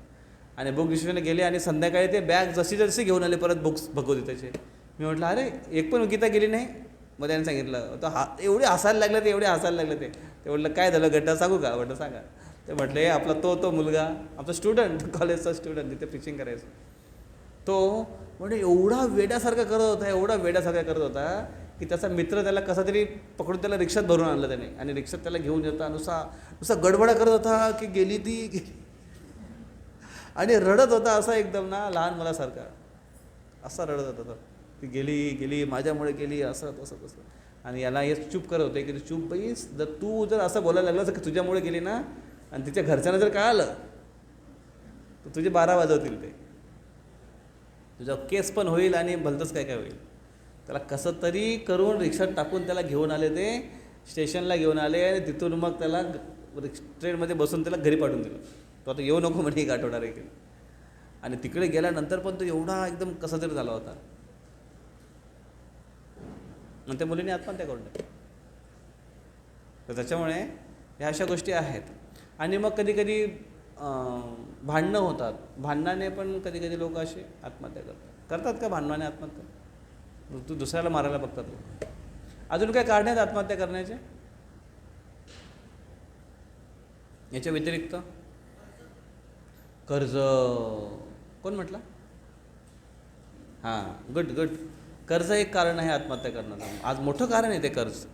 Speaker 1: आणि बुक डिस्ट्रीब्युशनला गेले आणि संध्याकाळी ते बॅग जशी जशी घेऊन आले परत बुक्स भगवद्गीतेचे. मी म्हटलं अरे एक पण गीता गेली नाही. मग त्याने सांगितलं तर एवढे हसायला लागले ते, एवढे हसायला लागले ते. ते म्हटलं काय झालं गड्डा सांगू का? म्हटलं सांगा. ते म्हटले आपला तो मुलगा, आमचा स्टुडंट, कॉलेजचा स्टुडंट, तिथे प्रिचिंग करायचं, तो म्हणजे एवढा वेड्यासारखा करत होता, एवढा वेड्यासारखा करत होता की त्याचा मित्र त्याला कसा तरी पकडून त्याला रिक्षात भरून आणलं त्याने. आणि रिक्षात त्याला घेऊन येता नुसा गडबडा करत होता की गेली ती, आणि रडत होता असा एकदम ना लहान मुलासारखा, असा रडत होता ती गेली माझ्यामुळे गेली, असं तसं तसं. आणि याला हे चूप करत होते की तू चूप बाईस, तू जर असं बोलायला लागलं की तुझ्यामुळे गेली ना, आणि तिच्या घरच्यांना जर कळालं तर तुझे 12 वाजवतील, ते तुझा केस पण होईल आणि भलतंच काय काय होईल. त्याला कसं तरी करून रिक्षात टाकून त्याला घेऊन आले, ते स्टेशनला घेऊन आले, आणि तिथून मग त्याला ट्रेनमध्ये बसून त्याला घरी पाठवून दिलं. तो आता येऊ नको म्हणजे 1 आठवडा रे. आणि तिकडे गेल्यानंतर पण तो एवढा एकदम कसा तरी झाला होता, आणि त्या मुलीने आत्महत्या करून टाकली. तर त्याच्यामुळे ह्या अशा गोष्टी आहेत. आणि मग कधी कधी भांडणं होतात, भांडणाने पण कधी कधी लोक असे आत्महत्या करतात का? भांडणाने आत्महत्या, तू दुसऱ्याला मारायला बघतात लोक. अजून काय कारण आहेत आत्महत्या करण्याचे याच्या व्यतिरिक्त? कर्ज. कोण म्हटलं? हां, गुड. कर्ज एक कारण आहे आत्महत्या करण्याचं. आज मोठं कारण आहे ते कर्ज.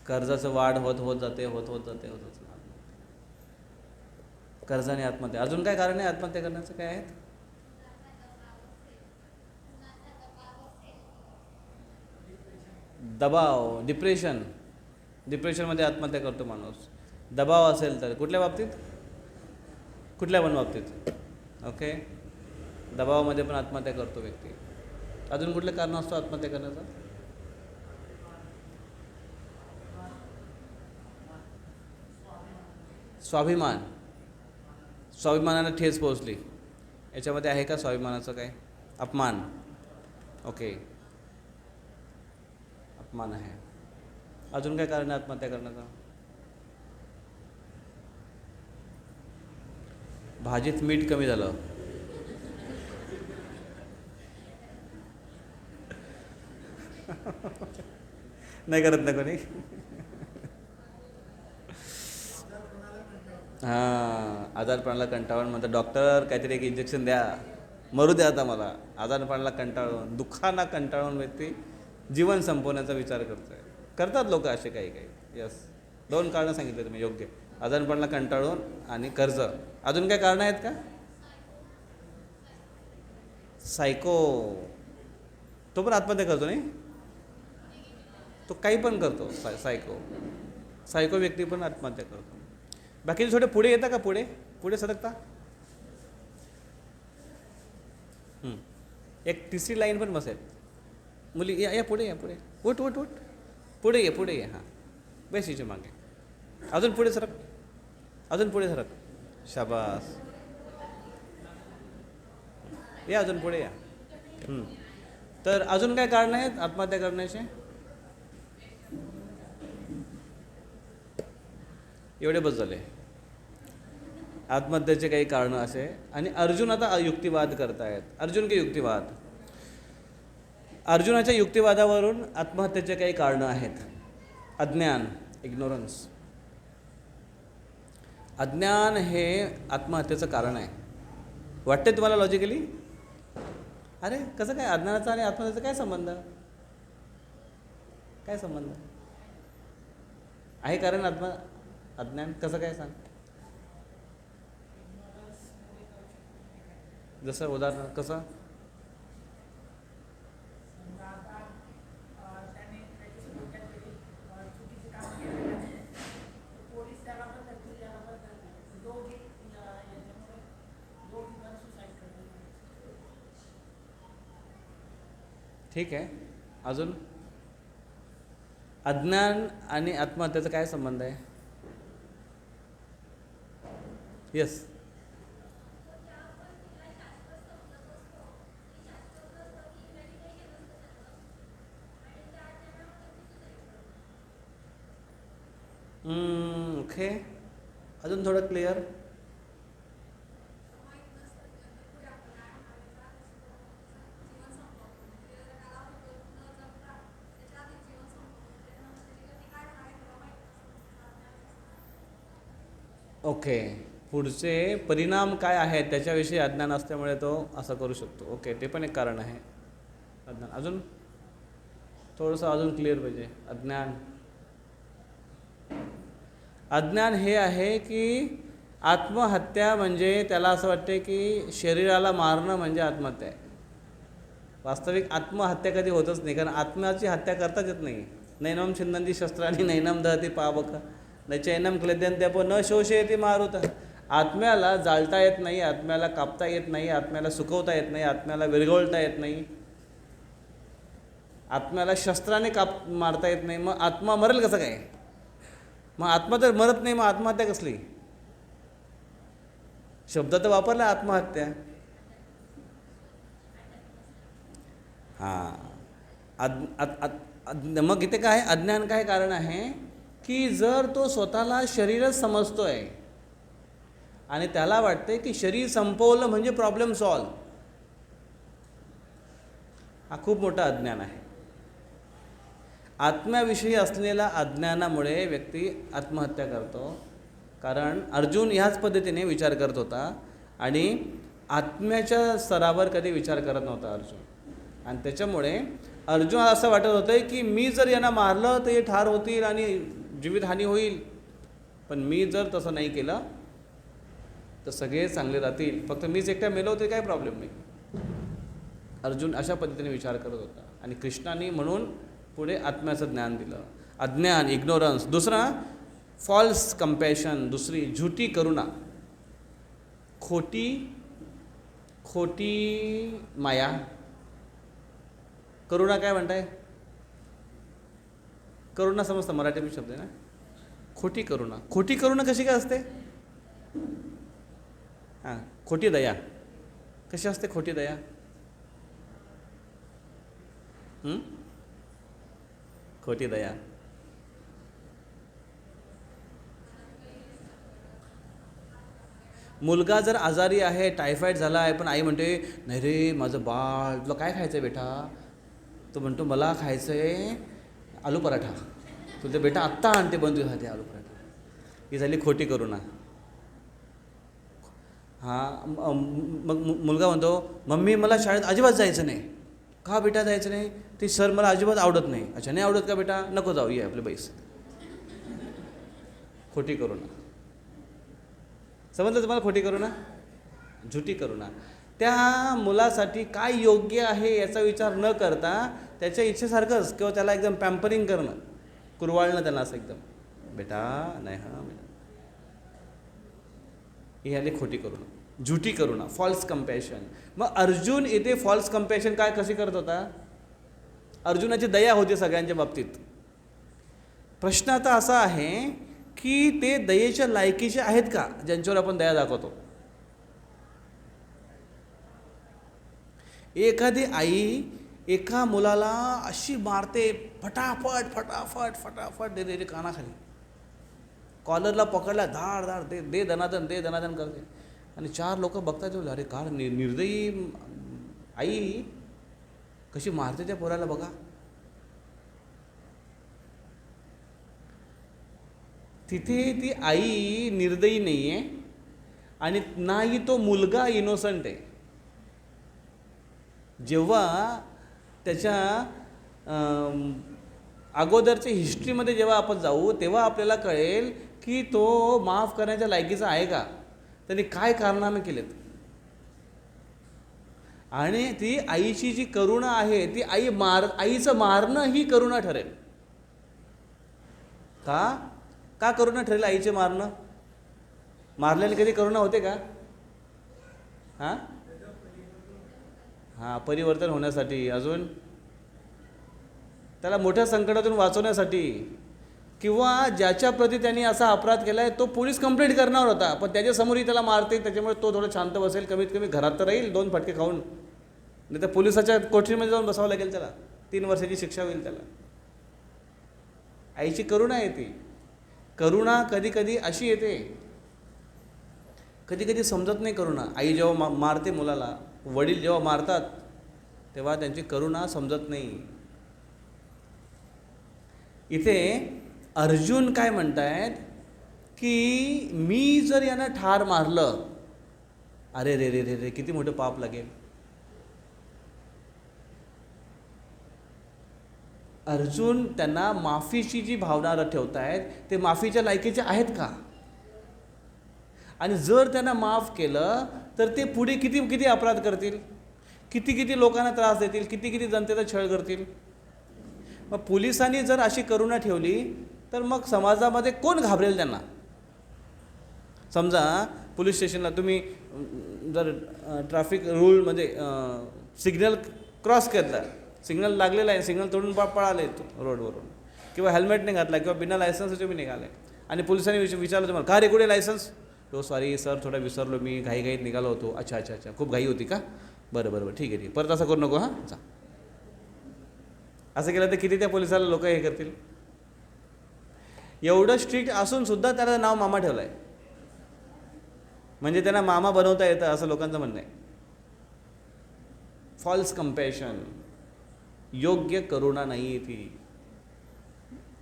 Speaker 1: कर्जाचं वाढ होत जाते. कर्जाने आत्महत्या. अजून काय कारण आहे आत्महत्या करण्याचं? काय आहेत? दबाव, डिप्रेशनमध्ये आत्महत्या करतो माणूस. दबाव असेल तर कुठल्या बाबतीत? कुठल्या पण बाबतीत. ओके, दबावामध्ये पण आत्महत्या करतो व्यक्ती. अजून कुठलं कारण असतो आत्महत्या करण्याचं? स्वाभिमानाला ठेच पोहोचली, याच्यामध्ये आहे का स्वाभिमानाचं काय? अपमान. ओके, अपमान आहे. अजून काय कारण आहे आत्महत्या करण्याचं? भाजीत मीठ कमी झालं. नाही करत ना कोणी? हां, आजारपणाला कंटाळून म्हणतात डॉक्टर काहीतरी एक इंजेक्शन द्या, मरू द्या आता मला. आजारपणाला कंटाळून, दुःखांना कंटाळून व्यक्ती जीवन संपवण्याचा विचार करतात लोक असे काही. यस, 2 कारणं सांगितले तुम्ही योग्य. आजारपणाला कंटाळून आणि कर्ज. अजून काय कारणं आहेत का? सायको, तो पण आत्महत्या करतो नाही? तो काही पण करतो. सायको व्यक्ती पण आत्महत्या करतो. बाकीचे थोडे पुढे येता का? पुढे सरकता. एक तिसरी लाईन पण बसेल. मुली या पुढे. उठ. पुढे ये. हां, बेसीच्या मागे. अजून पुढे सरक. शाबास. या अजून पुढे या. तर अजून काय कारण आहेत आत्महत्या करण्याचे? एवढे बस झाले आत्महत्येचे काही कारणं असे. आणि अर्जुन आता युक्तिवाद करतायत. अर्जुन के युक्तिवाद. अर्जुनाच्या युक्तिवादावरून आत्महत्येचे काही कारणं आहेत. अज्ञान, इग्नोरन्स. अज्ञान हे आत्महत्येचं कारण आहे. वाटते तुम्हाला लॉजिकली? अरे कसं काय अज्ञानाचा आणि आत्महत्येचा काय संबंध? आहे कारण अज्ञान कसं काय सांग? जसं उदाहरण कसं? ठीक आहे, अजून अज्ञान आणि आत्महत्येचा काय संबंध आहे? येस. ओके, अजून थोडं क्लिअर. ओके, पुढचे परिणाम काय आहेत त्याच्याविषयी अज्ञान असल्यामुळे तो असं करू शकतो. ओके, ते पण एक कारण आहे अज्ञान. अजून थोडंसं अजून क्लिअर पाहिजे. अज्ञान हे आहे की आत्महत्या म्हणजे त्याला असं वाटते की शरीराला मारणं म्हणजे आत्महत्या आहे. वास्तविक आत्महत्या कधी होतच नाही, कारण आत्म्याची हत्या करताच येत नाही. नैनम छिंदंती शस्त्रांनी नैनम दहती पावक न चैनम क्लेद्यंत्यापो न शोषयती मारुत. आत्म्याला जाळता येत नाही, आत्म्याला कापता येत नाही, आत्म्याला सुकवता येत नाही, आत्म्याला विरघळता येत नाही, आत्म्याला शस्त्राने मारता येत नाही. मग आत्मा मरेल कसं काय? मग आत्मा तर मरत नाही, मग आत्महत्या कसली? शब्द तर वापरला आत्महत्या. मग इथे काय अज्ञान काय कारण आहे की जर तो स्वतःला शरीरच समजतोय आणि त्याला वाटते की शरीर संपवलं म्हणजे प्रॉब्लेम सॉल्व, हा खूप मोठा अज्ञान आहे. आत्म्याविषयी असलेल्या अज्ञानामुळे व्यक्ती आत्महत्या करतो. कारण अर्जुन ह्याच पद्धतीने विचार करत होता आणि आत्म्याच्या स्तरावर कधी विचार करत नव्हता अर्जुन. आणि त्याच्यामुळे अर्जुन असं वाटत होतं की मी जर यांना मारलं तर हे ठार होतील आणि जीवितहानी होईल, पण मी जर तसं नाही केलं तर सगळे चांगले राहतील, फक्त मीच एकटा मेलो तरी काही प्रॉब्लेम नाही. अर्जुन अशा पद्धतीने विचार करत होता. आणि कृष्णाने म्हणून पुढे आत्म्याचं ज्ञान दिलं. अज्ञान, इग्नोरन्स. दुसरा फॉल्स कंपॅशन, दुसरी झुटी करुणा, खोटी माया. करुणा काय म्हणताय? करुणा समजतं, मराठी शब्द आहे ना. खोटी करुणा. खोटी करुणा कशी काय असते? हां, खोटी दया कशी असते? खोटी दया खोटी दया. मुलगा जर आजारी आहे, टायफॉईड झाला आहे, पण आई म्हणते नाही रे माझं बाळ, तुला काय खायचं आहे बेटा? तो म्हणतो मला खायचं आहे आलू पराठा. तुझे बेटा आत्ता आणते बनवून खाते आलू पराठा. ही झाली खोटी करुणा. हां, मग मुलगा म्हणतो मम्मी मला शाळेत अजिबात जायचं नाही. का बेटा जायचं नाही? ती सर मला अजिबात आवडत नाही. अच्छा, नाही आवडत का बेटा? नको जाऊ, ये आपले बैस. खोटी करुणा. समजलं तुम्हाला? खोटी करुणा, झुटी करुणा. त्या मुलासाठी काय योग्य आहे याचा विचार न करता त्याच्या इच्छेसारखंच किंवा त्याला एकदम पॅम्परिंग करणं, कुरवाळणं त्यांना असं एकदम, बेटा नाही हां बेटा. ही आली खोटी करुणा, झुटी करुणा, फॉल्स कंपॅशन. मग अर्जुन इथे फॉल्स कंपॅशन काय कशी करत होता? अर्जुनाची दया होती सगळ्यांच्या बाबतीत. प्रश्न आता असा आहे की ते दयेच्या लायकीचे आहेत का ज्यांच्यावर आपण दया दाखवतो? एखादी आई एका मुलाला अशी मारते, फटाफट फटाफट फटाफट दे कानाखाली, कॉलरला पकडला, धाड धाड दे दनादन करते. आणि 4 लोक बघतात, अरे का निर्दयी आई कशी मारते त्या पोराला बघा. तिथे ती आई निर्दयी नाही आहे आणि नाही तो मुलगा इनोसंट आहे. जेव्हा त्याच्या अगोदरच्या हिस्ट्रीमध्ये जेव्हा आपण जाऊ तेव्हा आपल्याला कळेल की तो माफ करण्याच्या लायकीचा आहे का, त्यांनी काय कारनामे केलेत. आणि ती आईची जी करुणा आहे ती आईचं मारणं ही करुणा ठरेल. का करुणा ठरेल आईचे मारणं? मारल्याने कधी करुणा होते का? हां, परिवर्तन होण्यासाठी, अजून त्याला मोठ्या संकटातून वाचवण्यासाठी, किंवा ज्याच्या प्रती त्यांनी असा अपराध केला आहे तो पोलीस कंप्लेंट करणार होता पण त्याच्यासमोरही त्याला मारते, त्याच्यामुळे तो थोडं शांत बसेल, कमीत कमी घरात तर राहील 2 फटके खाऊन, नाही तर पोलिसाच्या कोठडीमध्ये जाऊन बसावं लागेल त्याला, 3 वर्षाची शिक्षा होईल त्याला. आईची करुणा आहे ती. करुणा कधी कधी अशी येते, कधी कधी समजत नाही करुणा. आई जेव्हा मारते मुलाला, वडील जेव्हा मारतात तेव्हा त्यांची करुणा समजत नाही. इथे अर्जुन काय म्हणतायत की मी जर यांना ठार मारलं, अरे रे रे रे रे किती मोठं पाप लागेल. अर्जुन त्यांना माफीची जी भावना ठेवतायत ते माफीच्या लायकीचे आहेत का? आणि जर त्यांना माफ केलं तर ते पुढे किती किती अपराध करतील, किती किती लोकांना त्रास देतील, किती किती जनतेचा छळ करतील. मग पोलिसांनी जर अशी करुणा ठेवली तर मग समाजामध्ये कोण घाबरेल त्यांना? समजा पोलीस स्टेशनला तुम्ही जर ट्रॅफिक रूलमध्ये सिग्नल क्रॉस करता, सिग्नल लागलेला आहे, सिग्नल तोडून पळाले रोडवरून, किंवा हेल्मेट नाही घातला, किंवा बिना लायसन्स तुम्ही निघाले आणि पोलिसांनी विचारलं तुम्हाला का रे कुठे लायसन्स? तो सॉरी सर थोडा विसरलो मी, घाईघाईत निघालो होतो. अच्छा अच्छा अच्छा, खूप घाई होती का? बरं बरं बरं, ठीक आहे ठीक, परत असं करू नको, हां जा. असं केलं तर किती त्या पोलिसाला लोक हे करतील. एवढं स्ट्रिक्ट असून सुद्धा त्याला नाव मामा ठेवलं आहे, म्हणजे त्यांना मामा बनवता येतं असं लोकांचं म्हणणं आहे. फॉल्स कंपॅशन, योग्य करुणा नाही आहे ती,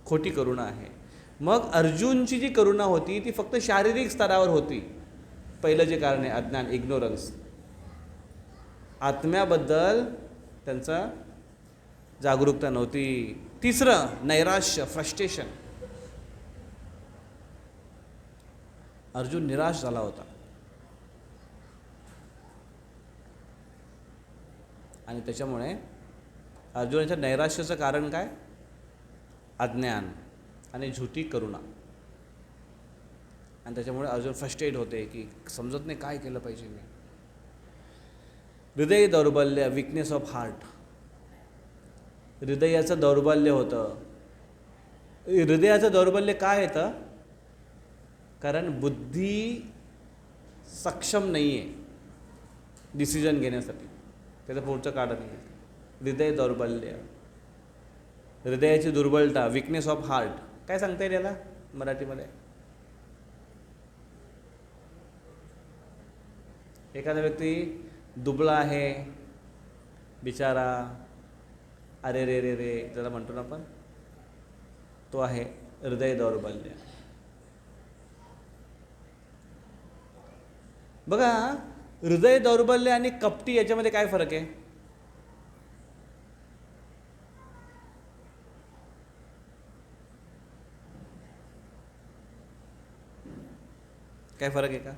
Speaker 1: खोटी करुणा आहे. मग अर्जुनची जी करुणा होती ती फक्त शारीरिक स्तरावर होती. पहिलं जे कारण आहे अज्ञान, इग्नोरन्स. आत्म्याबद्दल त्यांचा जागरूकता नव्हती. तिसरं नैराश्य, फ्रस्ट्रेशन. अर्जुन निराश झाला होता आणि त्याच्यामुळे अर्जुनाच्या नैराश्याचं कारण काय? अज्ञान आणि झुटी करुणा. आणि त्याच्यामुळे अर्जुन फ्रस्ट्रेट होते की समजत नाही काय केलं पाहिजे मी. हृदय दौर्बल्य, विकनेस ऑफ हार्ट. हृदयाचं दौर्बल्य होतं. हृदयाचं दौर्बल्य काय येतं? कारण बुद्धी सक्षम नाही आहे डिसिजन घेण्यासाठी. त्याचं पुढचं कारण आहे हृदय दौर्बल्य, हृदयाची दुर्बलता, विकनेस ऑफ हार्ट. काय सांगता येईल याला मराठीमध्ये? एखादा व्यक्ती दुबळा आहे बिचारा, अरे रे रे रे त्याला म्हणतो ना आपण, तो आहे हृदय दौर्बल्य. बघा, हृदय दौर्बल्य आणि कपटी याच्यामध्ये काय फरक आहे? काय फरक आहे का?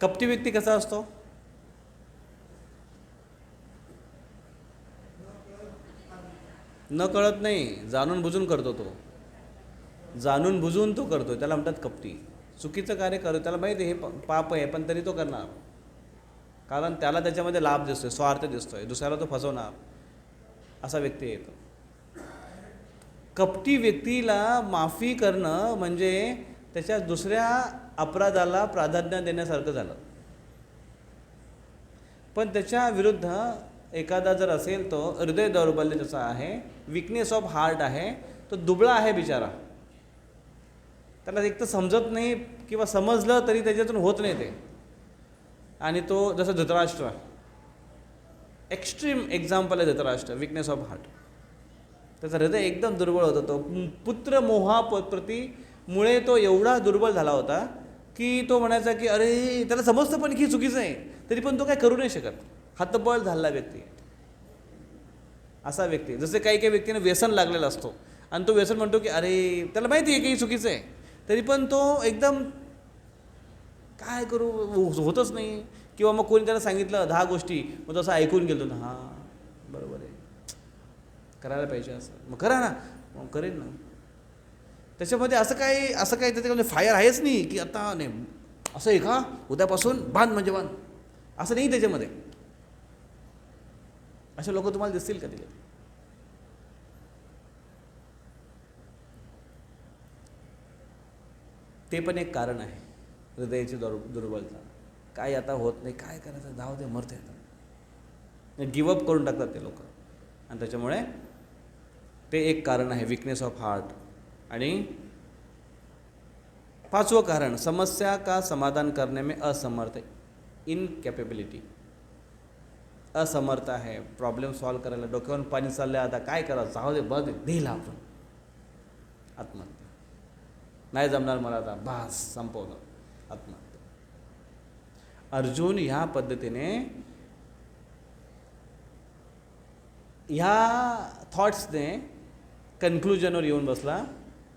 Speaker 1: कपटी व्यक्ती कसा असतो? न कळत नाही, जाणून बुजून करतो तो. जाणून बुजून तो करतो, त्याला म्हणतात कपटी. चुकीचं कार्य करतो, त्याला माहिती आहे हे पाप आहे पण तरी तो करणार, कारण त्याला त्याच्यामध्ये लाभ दिसतोय, स्वार्थ दिसतोय, दुसऱ्याला तो फसवणार, असा व्यक्ती येतो. कपटी व्यक्तीला माफी करणं म्हणजे त्याच्या दुसऱ्या अपराधाला प्राधान्य देण्यासारखं झालं. पण त्याच्या विरुद्ध एखादा जर असेल, तो हृदय दौर्बल्य त्याचा आहे, विकनेस ऑफ हार्ट आहे, तो दुबळा आहे बिचारा, त्याला एक तर समजत नाही किंवा समजलं तरी त्याच्यातून होत नाही ते. आणि तो जसं धृतराष्ट्र, एक्स्ट्रीम एक्झाम्पल आहे धृतराष्ट्र, विकनेस ऑफ हार्ट. त्याचं हृदय एकदम दुर्बळ होतं. तो पुत्र मोहाप्रती मुळे तो एवढा दुर्बल झाला होता की तो म्हणायचा की अरे, त्याला समजतं पण की चुकीचं आहे, तरी पण तो काय करू नाही शकत. हतबल झालेला व्यक्ती. असा व्यक्ती. जसे काही काही व्यक्तीने व्यसन लागलेला असतो आणि तो व्यसन म्हणतो की अरे त्याला माहिती आहे की चुकीचं आहे, तरी पण तो एकदम काय करू होतच नाही. किंवा मग कोणी त्याला सांगितलं 10 गोष्टी, मग तसं ऐकून गेलो ना, हां बरोबर आहे, करायला पाहिजे असं, मग करा ना, मग करेन ना. त्याच्यामध्ये असं काय त्याच्यामध्ये फायर आहेच नाही की आता नाही असं आहे का उद्यापासून बांध म्हणजे बांध, असं नाही त्याच्यामध्ये. असे लोक तुम्हाला दिसतील का तिथे? ते पण एक कारण आहे, हृदयाची दुर्बलता. काय आता होत नाही, काय करायचं, जाऊ दे, मरते आता, गिवअप करून टाकतात ते लोक. आणि त्याच्यामुळे ते एक कारण आहे, विकनेस ऑफ हार्ट. आणि 5वं कारण, समस्या का समाधान करने में असमर्थ, इनकॅपेबिलिटी. असमर्थ आहे प्रॉब्लेम सॉल्व करायला, डोक्यावरून पाणी चाललं, आता काय करायचं, जाऊ दे, बघ दिला आपण, आत्महत्या, नाही जमणार मला आता, बास संपवलं, आत्महत्या. अर्जुन ह्या पद्धतीने ह्या थॉट्सने कन्क्लुजनवर येऊन बसला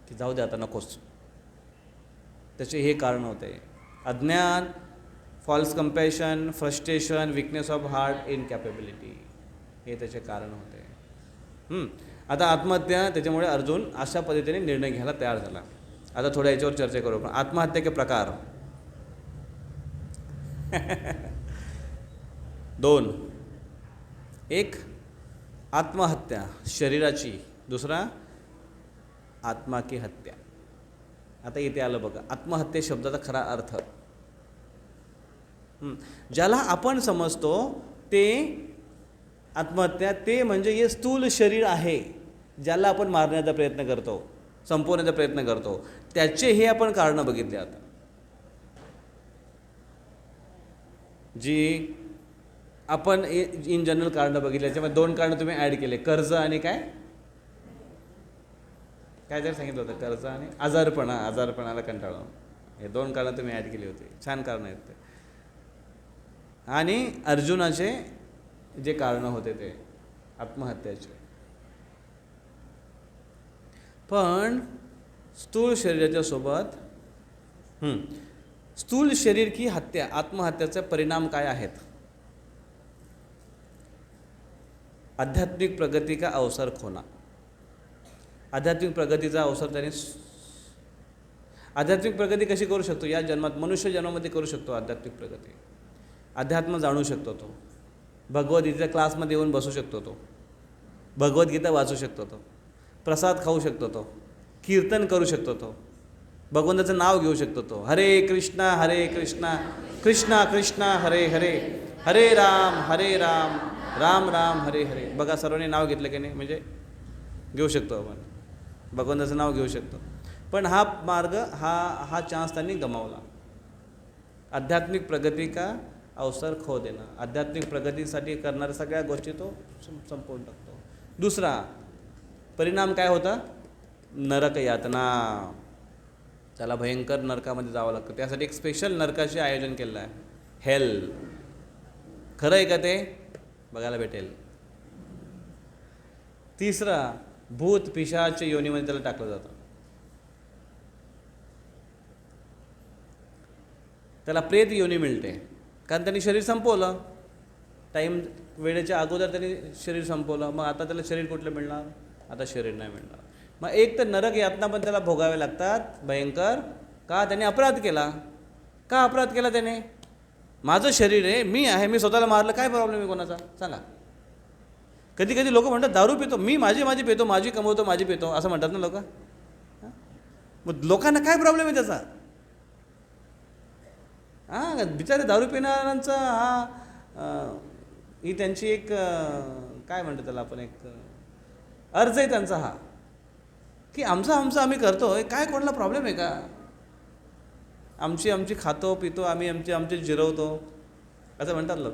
Speaker 1: की जाऊ दे आता नकोच. त्याचे हे कारण होते, अज्ञान, false compassion, frustration, weakness of heart, incapability, हे त्याचे कारण होते. आता आत्महत्या, त्याच्यामुळे अर्जुन अशा पद्धतीने निर्णय घ्यायला तयार झाला. आता थोड्या याच्यावर चर्चा करू आपण. आत्महत्या के प्रकार 2. एक आत्महत्या शरीराची, दुसरा आत्मा की हत्या. आता इथे आलं बघा आत्महत्या शब्दाचा खरा अर्थ. ज्याला आपण समजतो ते आत्महत्या, ते म्हणजे हे स्थूल शरीर आहे, ज्याला आपण मारण्याचा प्रयत्न करतो, संपवण्याचा प्रयत्न करतो, त्याचे हे आपण कारणं बघितले. आता जी आपण इन जनरल कारणं बघितली, त्याच्यामध्ये 2 कारणं तुम्ही ॲड केले, कर्ज आणि काय तरी सांगितलं होतं, कर्ज आणि आजारपणाला कंटाळून, हे 2 कारणं तुम्ही ॲड केली होती. छान कारणं आहेत ते. आणि अर्जुनाचे जे कारणं होते ते आत्महत्याचे. पण स्थूल शरीराच्या सोबत स्थूल शरीर की हत्या, आत्महत्याचे परिणाम काय आहेत? आध्यात्मिक प्रगती का अवसर खोना. आध्यात्मिक प्रगतीचा अवसर त्याने, आध्यात्मिक प्रगती कशी करू शकतो? या जन्मात, मनुष्य जन्मामध्ये करू शकतो आध्यात्मिक प्रगती. अध्यात्म जाणू शकतो तो, भगवद्गीतेच्या क्लासमध्ये येऊन बसू शकतो तो, भगवद्गीता वाचू शकतो तो, प्रसाद खाऊ शकतो तो, कीर्तन करू शकतो तो, भगवंताचं नाव घेऊ शकतो तो, हरे कृष्णा कृष्णा कृष्णा हरे हरे, हरे राम राम राम हरे हरे. बघा सर्वांनी नाव घेतलं की नाही, म्हणजे घेऊ शकतो आपण, भगवंताचं नाव घेऊ शकतो. पण हा मार्ग, हा चान्स त्यांनी गमावला. आध्यात्मिक प्रगती का अवसर खो देणं, आध्यात्मिक प्रगतीसाठी करणाऱ्या सगळ्या गोष्टी तो संपवून टाकतो. दुसरा परिणाम काय होता? नरक यातना. त्याला भयंकर नरकामध्ये जावं लागतं. त्यासाठी एक स्पेशल नरकाचे आयोजन केलं आहे, हेल. खरं आहे का ते? बघायला भेटेल. तिसरा, भूत पिशाच योनीमध्ये त्याला टाकलं जातं. त्याला प्रेत योनी मिळते, कारण त्यांनी शरीर संपवलं, टाईम वेळेच्या अगोदर त्यांनी शरीर संपवलं. मग आता त्याला शरीर कुठलं मिळणार? आता शरीर नाही मिळणार. मग एक तर नरक यातना पण त्याला भोगावे लागतात भयंकर. का? त्याने अपराध केला. का अपराध केला त्याने? माझं शरीर आहे, मी आहे, मी स्वतःला मारलं, काय प्रॉब्लेम आहे कोणाचा? सांगा. कधी कधी लोक म्हणतात दारू पितो, मी माझी पितो, माझी कमवतो, माझी पितो, असं म्हणतात ना लोक. मग लोकांना काय प्रॉब्लेम आहे त्याचा? बिचारे दारू पिणाऱ्यांचा ही त्यांची एक काय म्हणतो त्याला आपण, एक अर्ज आहे त्यांचा हा, की आमचं आम्ही करतो, काय कोणाला प्रॉब्लेम आहे का? आमची खातो पितो, आम्ही आमचे जिरवतो, असं म्हणतात लोक.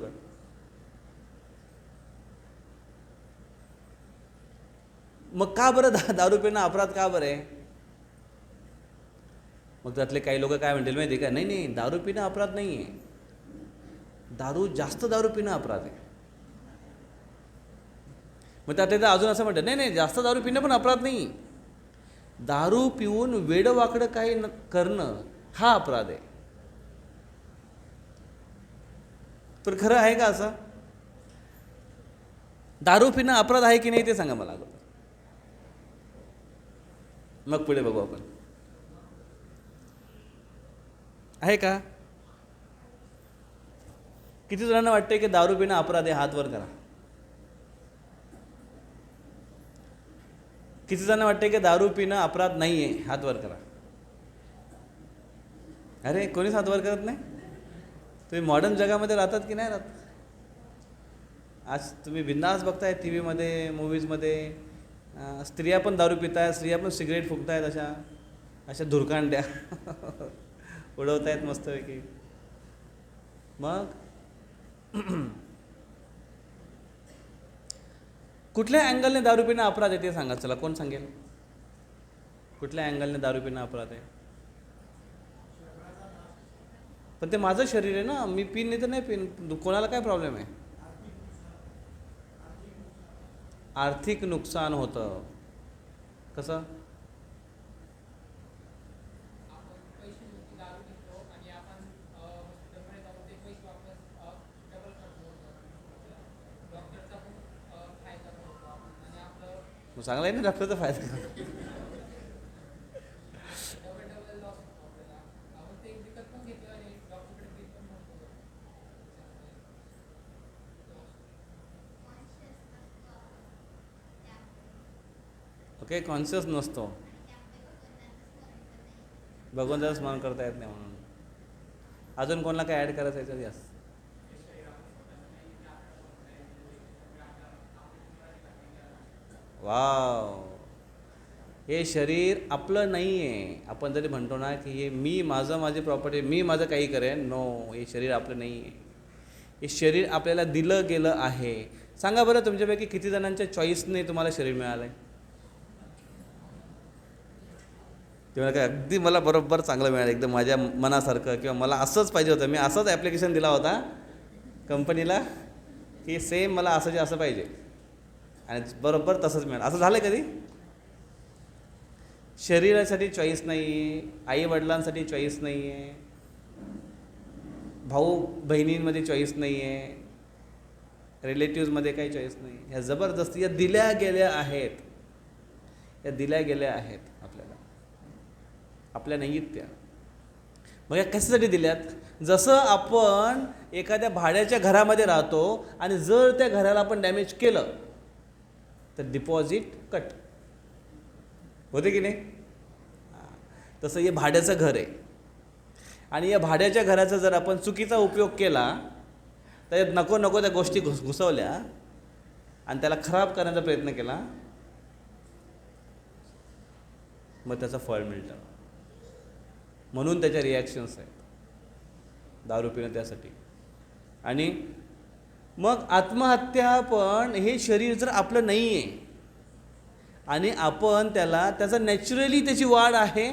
Speaker 1: मग का बरं दारू पिणं अपराध का बरं आहे? मग त्यातले काही लोक काय म्हणतील माहिती आहे का? नाही, दारू पिणं अपराध नाही आहे, जास्त दारू पिणं अपराध आहे. मग त्यात अजून असं म्हणतात, नाही नाही, जास्त दारू पिणं पण अपराध नाही. दारू पिऊन वेडवाकडं काही करणं हा अपराध आहे. तर खरं आहे का असं? दारू पिणं अपराध आहे की नाही ते सांगा मला अगोदर, मग पुढे बघू आपण. आहे का? किती जणांना वाटतंय की दारू पिणं अपराध आहे? हात वर करा. किती जणांना वाटतंय की दारू पिणं अपराध नाही आहे? हात वर करा. अरे कोणीच हात वर करत नाही. तुम्ही मॉडर्न जगामध्ये राहतात की नाही राहत? आज तुम्ही बिंदास बघताय टी व्हीमध्ये, मूवीजमध्ये, स्त्रिया पण दारू पितायत, स्त्रिया पण सिगरेट फुकतायत, अशा धुरकांड्या उडवतायत मस्तपैकी. मग कुठल्या अँगलने दारू पिणं अपराध आहे ते सांगा. चला, कोण सांगेल? कुठल्या अँगलने दारू पिणं अपराध आहे? पण ते माझं शरीर आहे ना, मी पिन नाही तर नाही पिन, कोणाला काय प्रॉब्लेम आहे? आर्थिक नुकसान होतं. कसं? चांगला आहे ना डॉक्टरचा फायदा. ओके, कॉन्शियस नसतो, भगवंताचं स्मरण करता येत नाही म्हणून. अजून कोणाला काय ॲड करायचं याच्यात? यास, वाव, हे शरीर आपलं नाही आहे. आपण जरी म्हणतो ना की हे मी, माझी प्रॉपर्टी, मी माझं काही करेन, नो, हे शरीर आपलं नाही आहे. हे शरीर आपल्याला दिलं गेलं आहे. सांगा बरं, तुमच्यापैकी किती जणांच्या चॉईसने तुम्हाला शरीर मिळालं आहे? तेव्हा काय अगदी मला बरोबर चांगलं मिळालं, एकदम माझ्या मनासारखं, किंवा मला असंच पाहिजे होतं, मी असंच ॲप्लिकेशन दिला होता कंपनीला की सेम मला असं पाहिजे, आणि बरोबर तसंच मिळालं. असं झालं कधी? शरीरासाठी चॉईस नाही आहे, आईवडिलांसाठी चॉईस नाही आहे, भाऊ बहिणींमध्ये चॉईस नाही आहे, रिलेटिव्समध्ये काही चॉईस नाही. ह्या जबरदस्ती या दिल्या गेल्या आहेत, या दिल्या गेल्या आहेत आपल्याला, आपल्या नाहीत त्या. मग या कशासाठी दिल्यात? जसं आपण एखाद्या भाड्याच्या घरामध्ये राहतो आणि जर त्या घराला आपण डॅमेज केलं तर डिपॉझिट कट होते की नाही? तसं हे भाड्याचं घर आहे, आणि या भाड्याच्या घराचा जर आपण चुकीचा उपयोग केला, त्याच्यात नको त्या गोष्टी घुसवल्या आणि त्याला खराब करण्याचा प्रयत्न केला, मग त्याचं फळ मिळतं. म्हणून त्याच्या रिॲक्शन्स आहेत दारू पिणं त्यासाठी. आणि मग आत्महत्या पण, हे शरीर जर आपलं नाही आहे आणि आपण त्याचा नॅचरली त्याची वाढ आहे,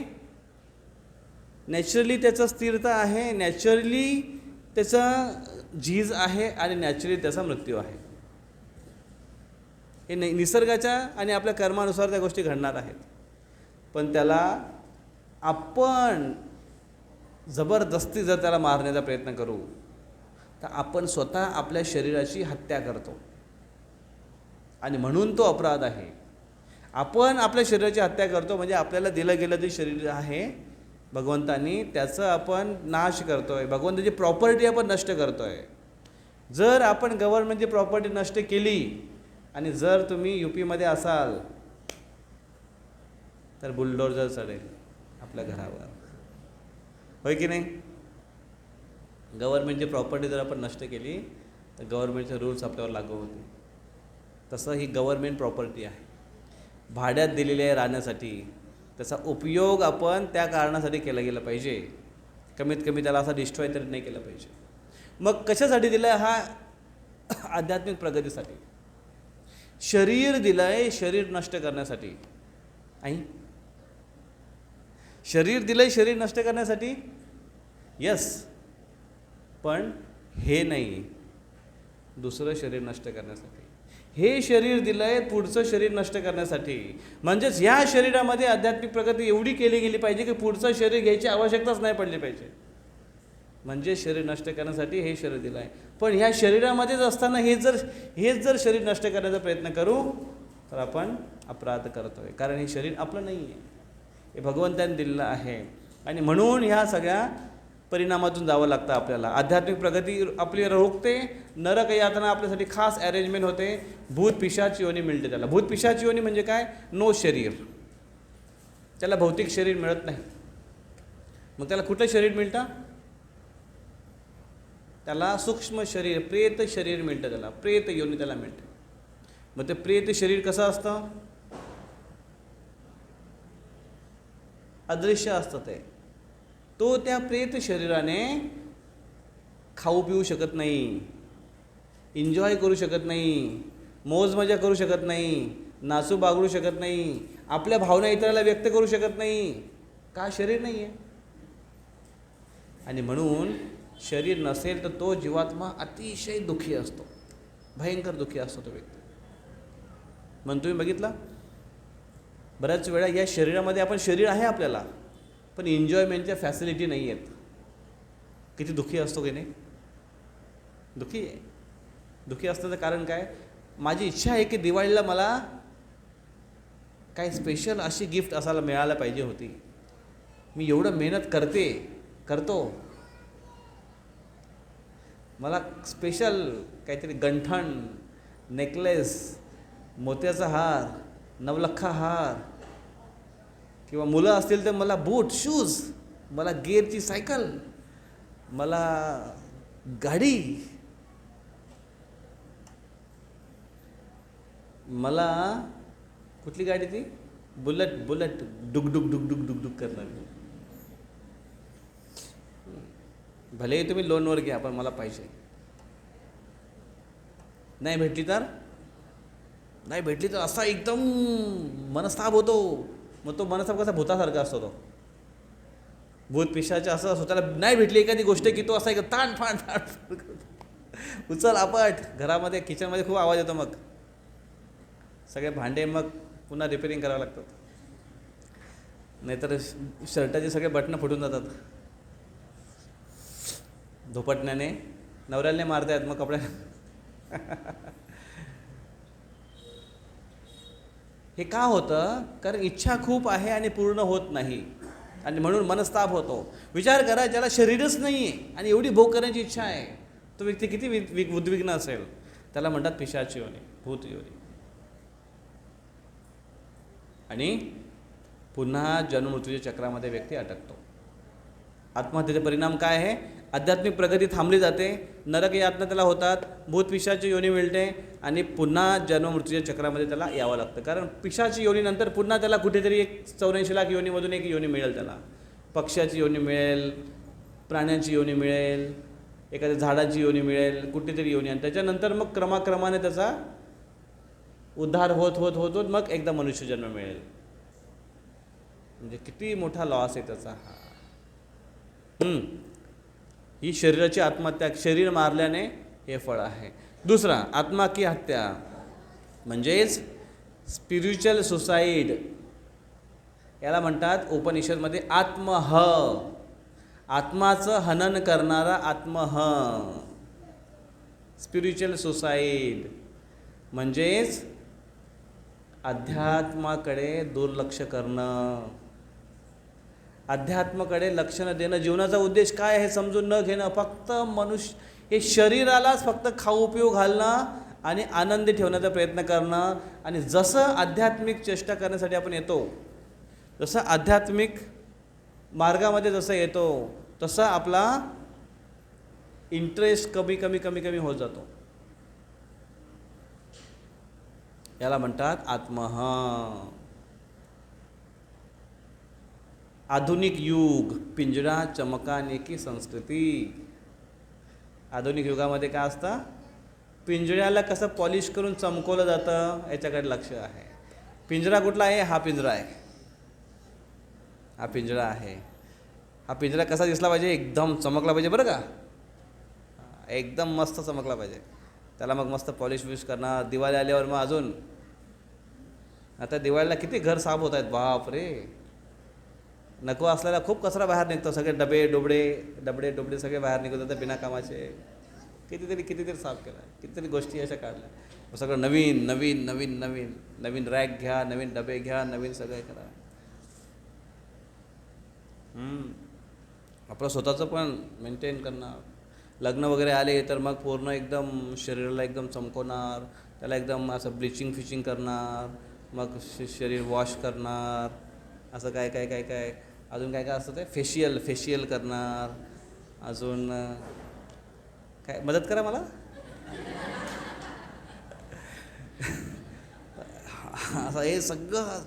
Speaker 1: नॅचरली त्याचं स्थिरता आहे, नॅचरली त्याचा झीज आहे, आणि नॅचरली त्याचा मृत्यू आहे. हे निसर्गाच्या आणि आपल्या कर्मानुसार त्या गोष्टी घडणार आहेत. पण त्याला आपण जबरदस्ती जर त्याला मारण्याचा प्रयत्न करू तर आपण स्वतः आपल्या शरीराची हत्या करतो, आणि म्हणून तो अपराध आहे. आपण आपल्या शरीराची हत्या करतो म्हणजे आपल्याला दिलं गेलं जे शरीर आहे भगवंतानी, त्याचं आपण नाश करतोय, भगवंताची प्रॉपर्टी आपण नष्ट करतोय. जर आपण गव्हर्नमेंटची प्रॉपर्टी नष्ट केली, आणि जर तुम्ही UPमध्ये असाल तर बुलडोजर चढेल आपल्या घरावर, होय की नाही? गव्हर्नमेंटची प्रॉपर्टी जर आपण नष्ट केली तर गव्हर्नमेंटचे रूल्स आपल्यावर लागू होतील. तसं ही गव्हर्नमेंट प्रॉपर्टी आहे, भाड्यात दिलेली आहे राहण्यासाठी. त्याचा उपयोग आपण त्या कारणासाठी केला गेला पाहिजे, कमीत कमी त्याला असा डिस्ट्रॉय तरी नाही केला पाहिजे. मग कशासाठी दिलं आहे? हा आध्यात्मिक प्रगतीसाठी. शरीर दिलं आहे शरीर नष्ट करण्यासाठी. आई, शरीर दिलं आहे शरीर नष्ट करण्यासाठी, यस, पण हे नाही, दुसरं शरीर नष्ट करण्यासाठी. हे शरीर दिलं आहे पुढचं शरीर नष्ट करण्यासाठी. म्हणजेच ह्या शरीरामध्ये आध्यात्मिक प्रगती एवढी केली गेली पाहिजे की पुढचं शरीर घ्यायची आवश्यकताच नाही पडली पाहिजे. म्हणजे शरीर नष्ट करण्यासाठी हे शरीर दिलं आहे. पण ह्या शरीरामध्येच असताना हेच जर शरीर नष्ट करण्याचा प्रयत्न करू तर आपण अपराध करतो आहे. कारण हे शरीर आपलं नाही आहे, हे भगवंताने दिलेलं आहे. आणि म्हणून ह्या सगळ्या परिणामातून जावं लागतं आपल्याला. आध्यात्मिक प्रगती आपली रोखते. नरक यातना आपल्यासाठी खास अरेंजमेंट होते. भूत पिशाच योनी मिळते त्याला. भूत पिशाच योनी म्हणजे काय? नो शरीर. त्याला भौतिक शरीर मिळत नाही. मग त्याला कुठलं शरीर मिळतं? त्याला सूक्ष्म शरीर, प्रेत शरीर मिळतं त्याला. प्रेत योनी त्याला मिळते. मग ते प्रेत शरीर कसं असतं? अदृश्य असतं ते. तो त्या प्रेत शरीराने खाऊ पिऊ शकत नाही, एन्जॉय करू शकत नाही, मौज मजा करू शकत नाही, नाचू बागडू शकत नाही, आपल्या भावना इतराला व्यक्त करू शकत नाही. का? शरीर नाही आहे. आणि म्हणून शरीर नसेल तर तो जीवात्मा अतिशय दुःखी असतो, भयंकर दुःखी असतो तो व्यक्ती. म्हणून तुम्ही बघितलं बऱ्याच वेळा या शरीरामध्ये आपण शरीर आहे आपल्याला, पण एन्जॉयमेंटच्या फॅसिलिटी नाही आहेत. किती दुःखी असतो की नाही? दुःखी आहे. दुःखी असण्याचं कारण काय? माझी इच्छा आहे की दिवाळीला मला काही स्पेशल अशी गिफ्ट असायला मिळायला पाहिजे होती. मी एवढं मेहनत करतो, मला स्पेशल काहीतरी गंठण, नेकलेस, मोत्याचा हार, नवलखा हार, किंवा मुलं असतील तर मला बूट, शूज, मला गिअरची सायकल, मला गाडी, मला कुठली गाडी ती? बुलेट डुक डुक डुक डुक डुक डुक करणारी. भलेही तुम्ही लोनवर घ्या, पण मला पाहिजे. नाही भेटली तर असा एकदम मनस्ताप होतो. मग तो मनस्ताप कसा? भूतासारखा असतो तो. भूत पिशाचं असं असतो, त्याला नाही भेटली एखादी गोष्ट की तो असा एक ताण उचल आपट. घरामध्ये किचनमध्ये खूप आवाज येतो. मग सगळे भांडे मग पुन्हा रिपेअरिंग करावं लागतात. नाहीतर शर्टाचे सगळे बटणं फुटून जातात. धोपटण्याने नवऱ्याने मारतायत मग कपड्या. हे का होतं? कारण इच्छा खूप आहे आणि पूर्ण होत नाही, आणि म्हणून मनस्ताप होतो. विचार करा, ज्याला शरीरच नाही आहे आणि एवढी भोग करण्याची इच्छा आहे, तो व्यक्ती किती उद्विग्न असेल. त्याला म्हणतात पिशाची योनी, भूत योनी. आणि पुन्हा जन्ममृत्यूच्या चक्रामध्ये व्यक्ती अटकतो. आत्महत्येचे परिणाम काय आहे? आध्यात्मिक प्रगती थांबली जाते, नरक यातना त्याला होतात, भूत पिशाची योनी मिळते, आणि पुन्हा जन्ममृत्यूच्या चक्रामध्ये त्याला यावं लागतं. कारण पिशाची योनीनंतर पुन्हा त्याला कुठेतरी 84 लाख योनीमधून एक योनी मिळेल त्याला. पक्ष्याची योनी मिळेल, प्राण्यांची योनी मिळेल, एखाद्या झाडाची योनी मिळेल, कुठेतरी योनी. आणि त्याच्यानंतर मग क्रमाक्रमाने त्याचा उद्धार होत होत होत होत मग एकदा मनुष्य जन्म मिळेल. म्हणजे किती मोठा लॉस आहे त्याचा हा. ही शरीराची आत्महत्या, शरीर मारल्याने हे फळ आहे. दुसरा, आत्मा की हत्या, म्हणजेच स्पिरिच्युअल सुसाईड. याला म्हणतात उपनिषदमध्ये आत्मह. आत्माचं हनन करणारा आत्मह. स्पिरिच्युअल सुसाईड म्हणजेच अध्यात्माकडे दुर्लक्ष करणं, अध्यात्माकडे लक्ष न देणं. जीवनाचा उद्देश काय हे समजून न घेणं, फक्त हे शरीरालाच फक्त खाऊ पिऊ घालणं आणि आनंदी ठेवण्याचा प्रयत्न करणं. आणि जसं आध्यात्मिक चेष्टा करण्यासाठी आपण येतो, जसं आध्यात्मिक मार्गामध्ये जसं येतो, तसं आपला इंटरेस्ट कमी कमी कमी कमी होत जातो. याला म्हणतात आत्मह. आधुनिक युग, पिंजरा चमकाने की संस्कृती. आधुनिक युगामध्ये काय असतं? पिंजऱ्याला कसं पॉलिश करून चमकवलं जातं याच्याकडे लक्ष आहे. पिंजरा कुठला आहे? हा पिंजरा आहे, हा पिंजरा आहे. हा पिंजरा कसा दिसला पाहिजे? एकदम चमकला पाहिजे बरं का, एकदम मस्त चमकला पाहिजे. त्याला मग मस्त पॉलिश बिश करणार. दिवाळी आल्यावर मग अजून, आता दिवाळीला किती घर साफ होत आहेत, बाप रे. नको असलेला खूप कचरा बाहेर निघतो, सगळे डबे डोबडे सगळे बाहेर निघत होते बिना कामाचे. कितीतरी साफ केला, कितीतरी गोष्टी अशा काढल्या. सगळं नवीन नवीन नवीन नवीन नवीन रॅक घ्या, नवीन डबे घ्या, नवीन सगळं करा. आपलं स्वतःचं पण मेंटेन करणार. लग्न वगैरे आले तर मग पूर्ण एकदम शरीराला एकदम चमकवणार, त्याला एकदम असं ब्लिचिंग करणार, मग शरीर वॉश करणार, असं काय काय काय काय अजून काय काय असतं ते फेशियल करणार. अजून काय, मदत करा मला. असं हे सगळं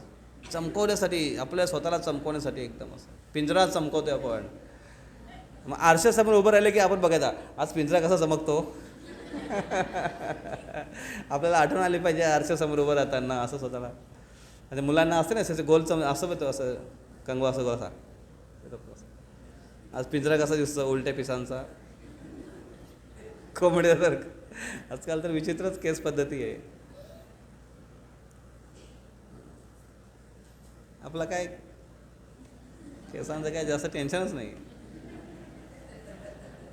Speaker 1: चमकवण्यासाठी, आपल्या स्वतःला चमकवण्यासाठी एकदम असं पिंजरा चमकवतोय आपण. मग आरशासमोर उभं राहिले की आपण बघायचा आज पिंजरा कसा चमकतो. आपल्याला आठवण आली पाहिजे आरशासमोर उभं राहताना असं स्वतःला. आणि मुलांना असते ना असं गोल असं होतं, असं कंगवा असं असा. आज पिंजरा कसा दिसतो उलट्या पिसांचा, कोंबड्यासारखं. आजकाल तर विचित्रच केस पद्धती आहे. आपला काय केसांचं काय जास्त टेन्शनच नाही.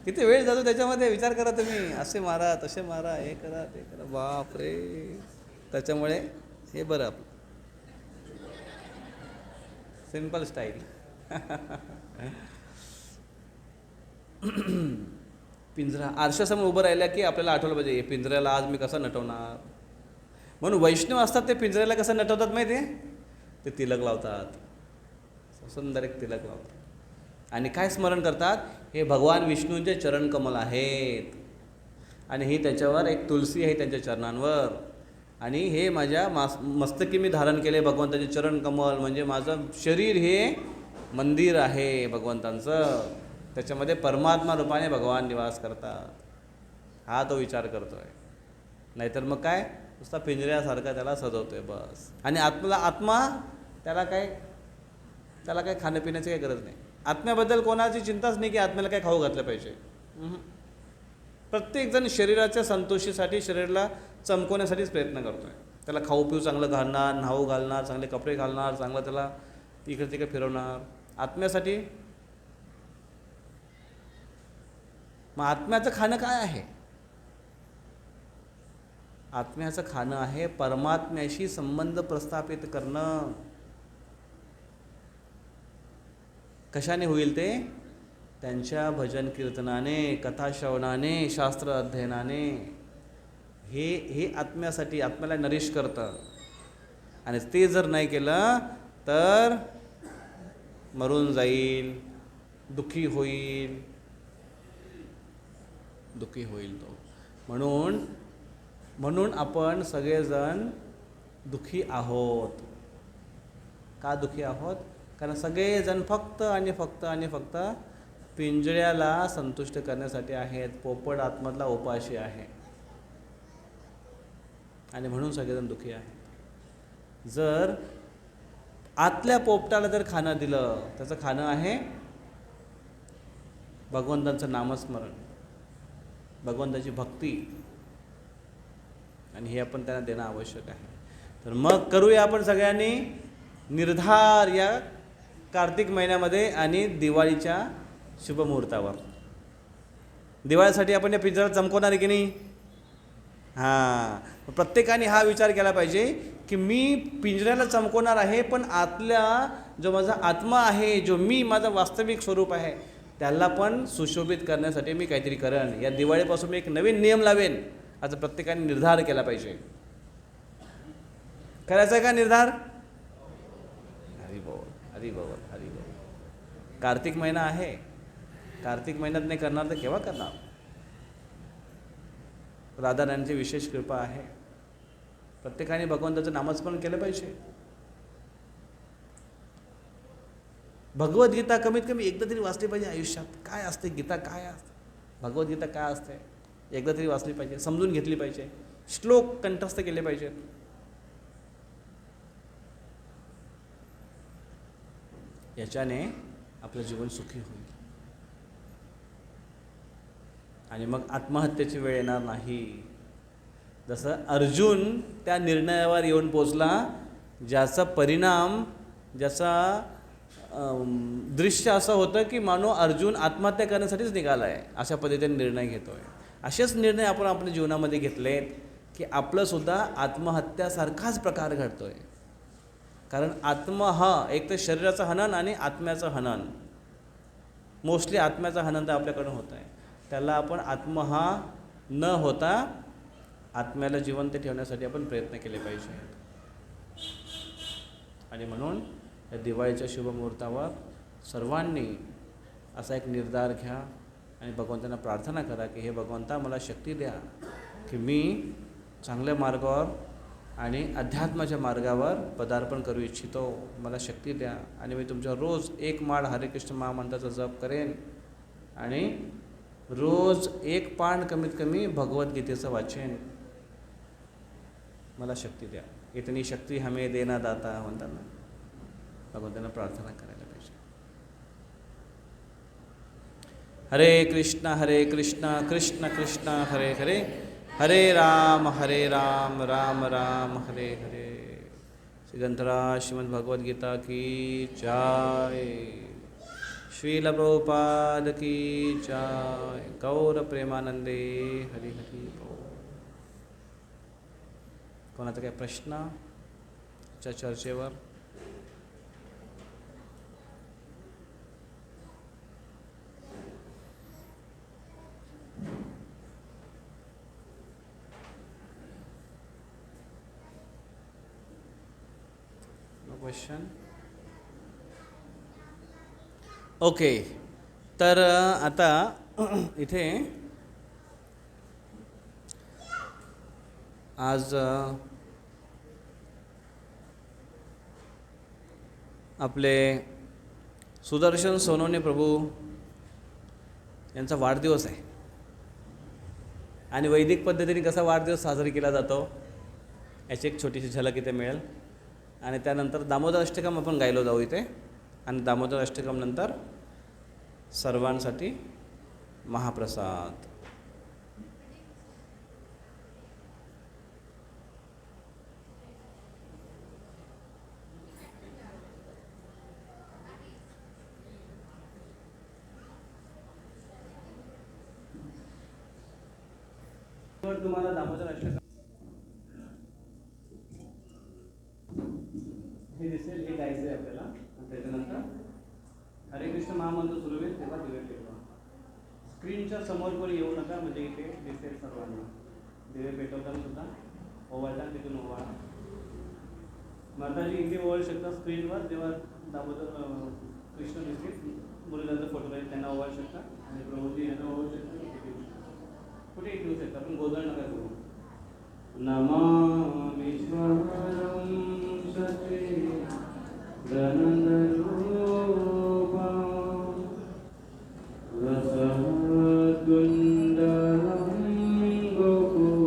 Speaker 1: किती वेळ जातो त्याच्यामध्ये, विचार करा तुम्ही. असे मारा, तसे मारा, हे करा, ते करा, बाप रे. त्याच्यामुळे हे बरं आपलं सिंपल स्टाईल. पिंजरा आरशासमोर उभं राहिल्या की आपल्याला आठवलं पाहिजे पिंजऱ्याला आज मी कसं नटवणार. म्हणून वैष्णव असतात ते पिंजऱ्याला कसं नटवतात माहिती आहे, ते तिलक लावतात, सुंदर एक तिलक लावतात आणि काय स्मरण करतात, हे भगवान विष्णूंचे चरणकमल आहेत आणि ही त्याच्यावर एक तुलसी आहे त्यांच्या चरणांवर आणि हे माझ्या मस्तकी मी धारण केले भगवंताचे चरणकमल. म्हणजे माझं शरीर हे मंदिर आहे भगवंतांचं, त्याच्यामध्ये परमात्मा रूपाने भगवान निवास करतात. हा तो विचार करतो आहे. नाहीतर मग काय नुसता पिंजऱ्यासारखा त्याला सजवतोय बस. आणि आत्मा त्याला काय खाण्यापिण्याची काही गरज नाही. आत्म्याबद्दल कोणाची चिंताच नाही की आत्म्याला काय खाऊ घातलं पाहिजे. प्रत्येकजण शरीराच्या संतोषीसाठी, शरीराला चमकवण्यासाठीच प्रयत्न करतो आहे. त्याला खाऊ पिऊ चांगलं घालणार, न्हाऊ घालणार, चांगले कपडे घालणार, चांगलं त्याला इकडे तिकडे फिरवणार आत्म्यासाठी. मग आत्म्याचं खाणं काय आहे? आत्म्याचं खाणं आहे परमात्म्याशी संबंध प्रस्थापित करणं. कशाने होईल ते? त्यांच्या भजन कीर्तनाने, कथाश्रवणाने, शास्त्र अध्ययनाने. हे आत्म्यासाठी, आत्म्याला नरिश करतं. आणि ते जर नाही केलं तर मरून जाईल, दुःखी होईल तो. म्हणून आपण सगळेजण दुःखी आहोत. का दुःखी आहोत? कारण सगळेजण फक्त पिंजऱ्याला संतुष्ट करण्यासाठी आहेत. पोपट आत्मधला उपाशी आहे आणि म्हणून सगळेजण दुःखी आहेत. जर आतल्या पोपटाला जर खाणं दिलं, त्याचं खाणं आहे भगवंतांचं नामस्मरण, भगवंताची भक्ती, आणि हे आपण त्यांना देणं आवश्यक आहे. तर मग करूया आपण सगळ्यांनी निर्धार या कार्तिक महिन्यामध्ये आणि दिवाळीच्या शुभमुहूर्तावर. दिवाळीसाठी आपण या पिंजऱ्याला चमकवणार आहे की नाही? हां, प्रत्येकाने हा विचार केला पाहिजे की मी पिंजऱ्याला चमकवणार आहे, पण आतल्या जो माझा आत्मा आहे, जो मी माझं वास्तविक स्वरूप आहे, त्याला पण सुशोभित करण्यासाठी मी काहीतरी करेन. या दिवाळीपासून मी एक नवीन नियम लावेन, असं प्रत्येकाने निर्धार केला पाहिजे. करायचा आहे का निर्धार? हरी बोल. कार्तिक महिना आहे. कार्तिक महिन्यात नाही करणार तर केव्हा करणार? राधाराणीची विशेष कृपा आहे. प्रत्येकाने भगवंताचं नामस्मरण केलं पाहिजे. भगवद्गीता कमीत कमी एकदा तरी वाचली पाहिजे आयुष्यात. काय असते गीता, काय असते भगवद्गीता, काय असते एकदा तरी वाचली पाहिजे, समजून घेतली पाहिजे, श्लोक कंठस्थ केले पाहिजेत. याच्याने आपलं जीवन सुखी होईल आणि मग आत्महत्येची वेळ येणार नाही. जसं अर्जुन त्या निर्णयावर येऊन पोचला, ज्याचा परिणाम, ज्याचा दृश्य असं होतं की मानो अर्जुन आत्महत्या करण्यासाठीच निघाला आहे, अशा पद्धतीने निर्णय घेतो आहे. असेच निर्णय आपण आपल्या जीवनामध्ये घेतलेत की आपलंसुद्धा आत्महत्यासारखाच प्रकार घडतो आहे. कारण एक तर शरीराचं हनन आणि आत्म्याचं हनन, मोस्टली आत्म्याचं हनन तर आपल्याकडून होत आहे. त्याला आपण आत्महा न होता आत्म्याला जिवंत ठेवण्यासाठी आपण प्रयत्न केले पाहिजे. आणि म्हणून या दिवाळीच्या शुभमुहूर्तावर सर्वांनी असा एक निर्धार घ्या आणि भगवंतांना प्रार्थना करा की हे भगवंता मला शक्ती द्या की मी चांगल्या मार्गावर आणि अध्यात्माच्या मार्गावर पदार्पण करू इच्छितो, मला शक्ती द्या. आणि मी तुमच्या रोज एक माळ हरे कृष्ण महामंत्राचा जप करेन आणि रोज एक पान कमीत कमी भगवद्गीतेचं वाचेन, मला शक्ती द्या. इतनी शक्ती हमें देना दाता म्हणतात ना, भगवंतांना प्रार्थना करायला पाहिजे. हरे कृष्ण कृष्ण कृष्ण हरे हरे, हरे राम राम राम हरे हरे. श्री ग्रंथराज श्रीमद् भगवद गीता की जय. श्रील प्रभुपाद की जय. गौर प्रेमानंदे हरि हरि बोल. कोणाचा काय प्रश्न चर्चेवर? क्वेश्चन? ओके. तर आता इथे आज आपले सुदर्शन सोनवणे प्रभू यांचा वाढदिवस आहे. आणि वैदिक पद्धतीने कसा वाढदिवस साजरा केला जातो याची एक छोटीशी झलक इथे मिळेल. आणि त्यानंतर दामोदर अष्टकम आपण गायलो जाऊ इथे. आणि दामोदर अष्टकम नंतर सर्वांसाठी महाप्रसाद. तुम्हाला दामोदर अष्टकम हे दिसेल, हे गायचं आहे आपल्याला. त्याच्यानंतर हरे कृष्ण महामंत्र सुरू होईल तेव्हा दिवे पेटवा. स्क्रीनच्या समोर कोणी येऊ नका, म्हणजे इथे दिसेल सर्वांना. दिवे पेटवताना सुद्धा ओवाळता, तिथून ओवाळा. माताजी इथे ओवाळू शकता स्क्रीनवर, जेव्हा दामोदर कृष्ण दिसतील, मुलींचा फोटो राहील त्यांना ओवाळू शकता. आणि प्रभूजी यांना ओवाळू शकता, कुठेही ठेवू शकता, पण गोंधळ नका करू. नमामि स्वरं सच्चिदानन्दरूपं रसद्गुण्डलं गोकुलं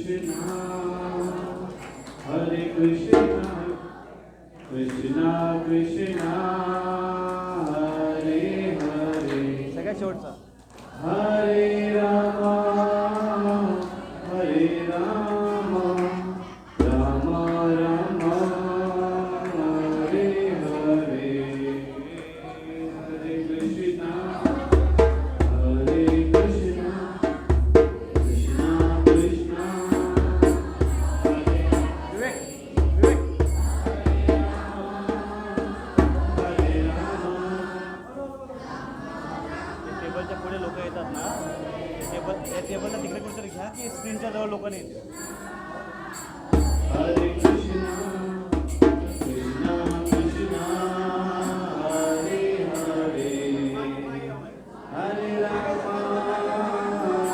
Speaker 1: कृष्णा हरे कृष्णा कृष्णा कृष्णा हरे हरे.
Speaker 2: सगळ्यात शेवटचा.
Speaker 1: हरे रामा हरे रामा रामा रामा हरे हरे. हरे कृष्णा हरे कृष्णा कृष्णा कृष्णा हरे
Speaker 2: विवेक विवेक
Speaker 1: हरे रामा.
Speaker 2: टेबलच्या पुढे लोक येतात ना, टेबलला तिकडे कुठेतरी घ्या की स्क्रीनच्या जवळ लोक नाही.
Speaker 1: हरे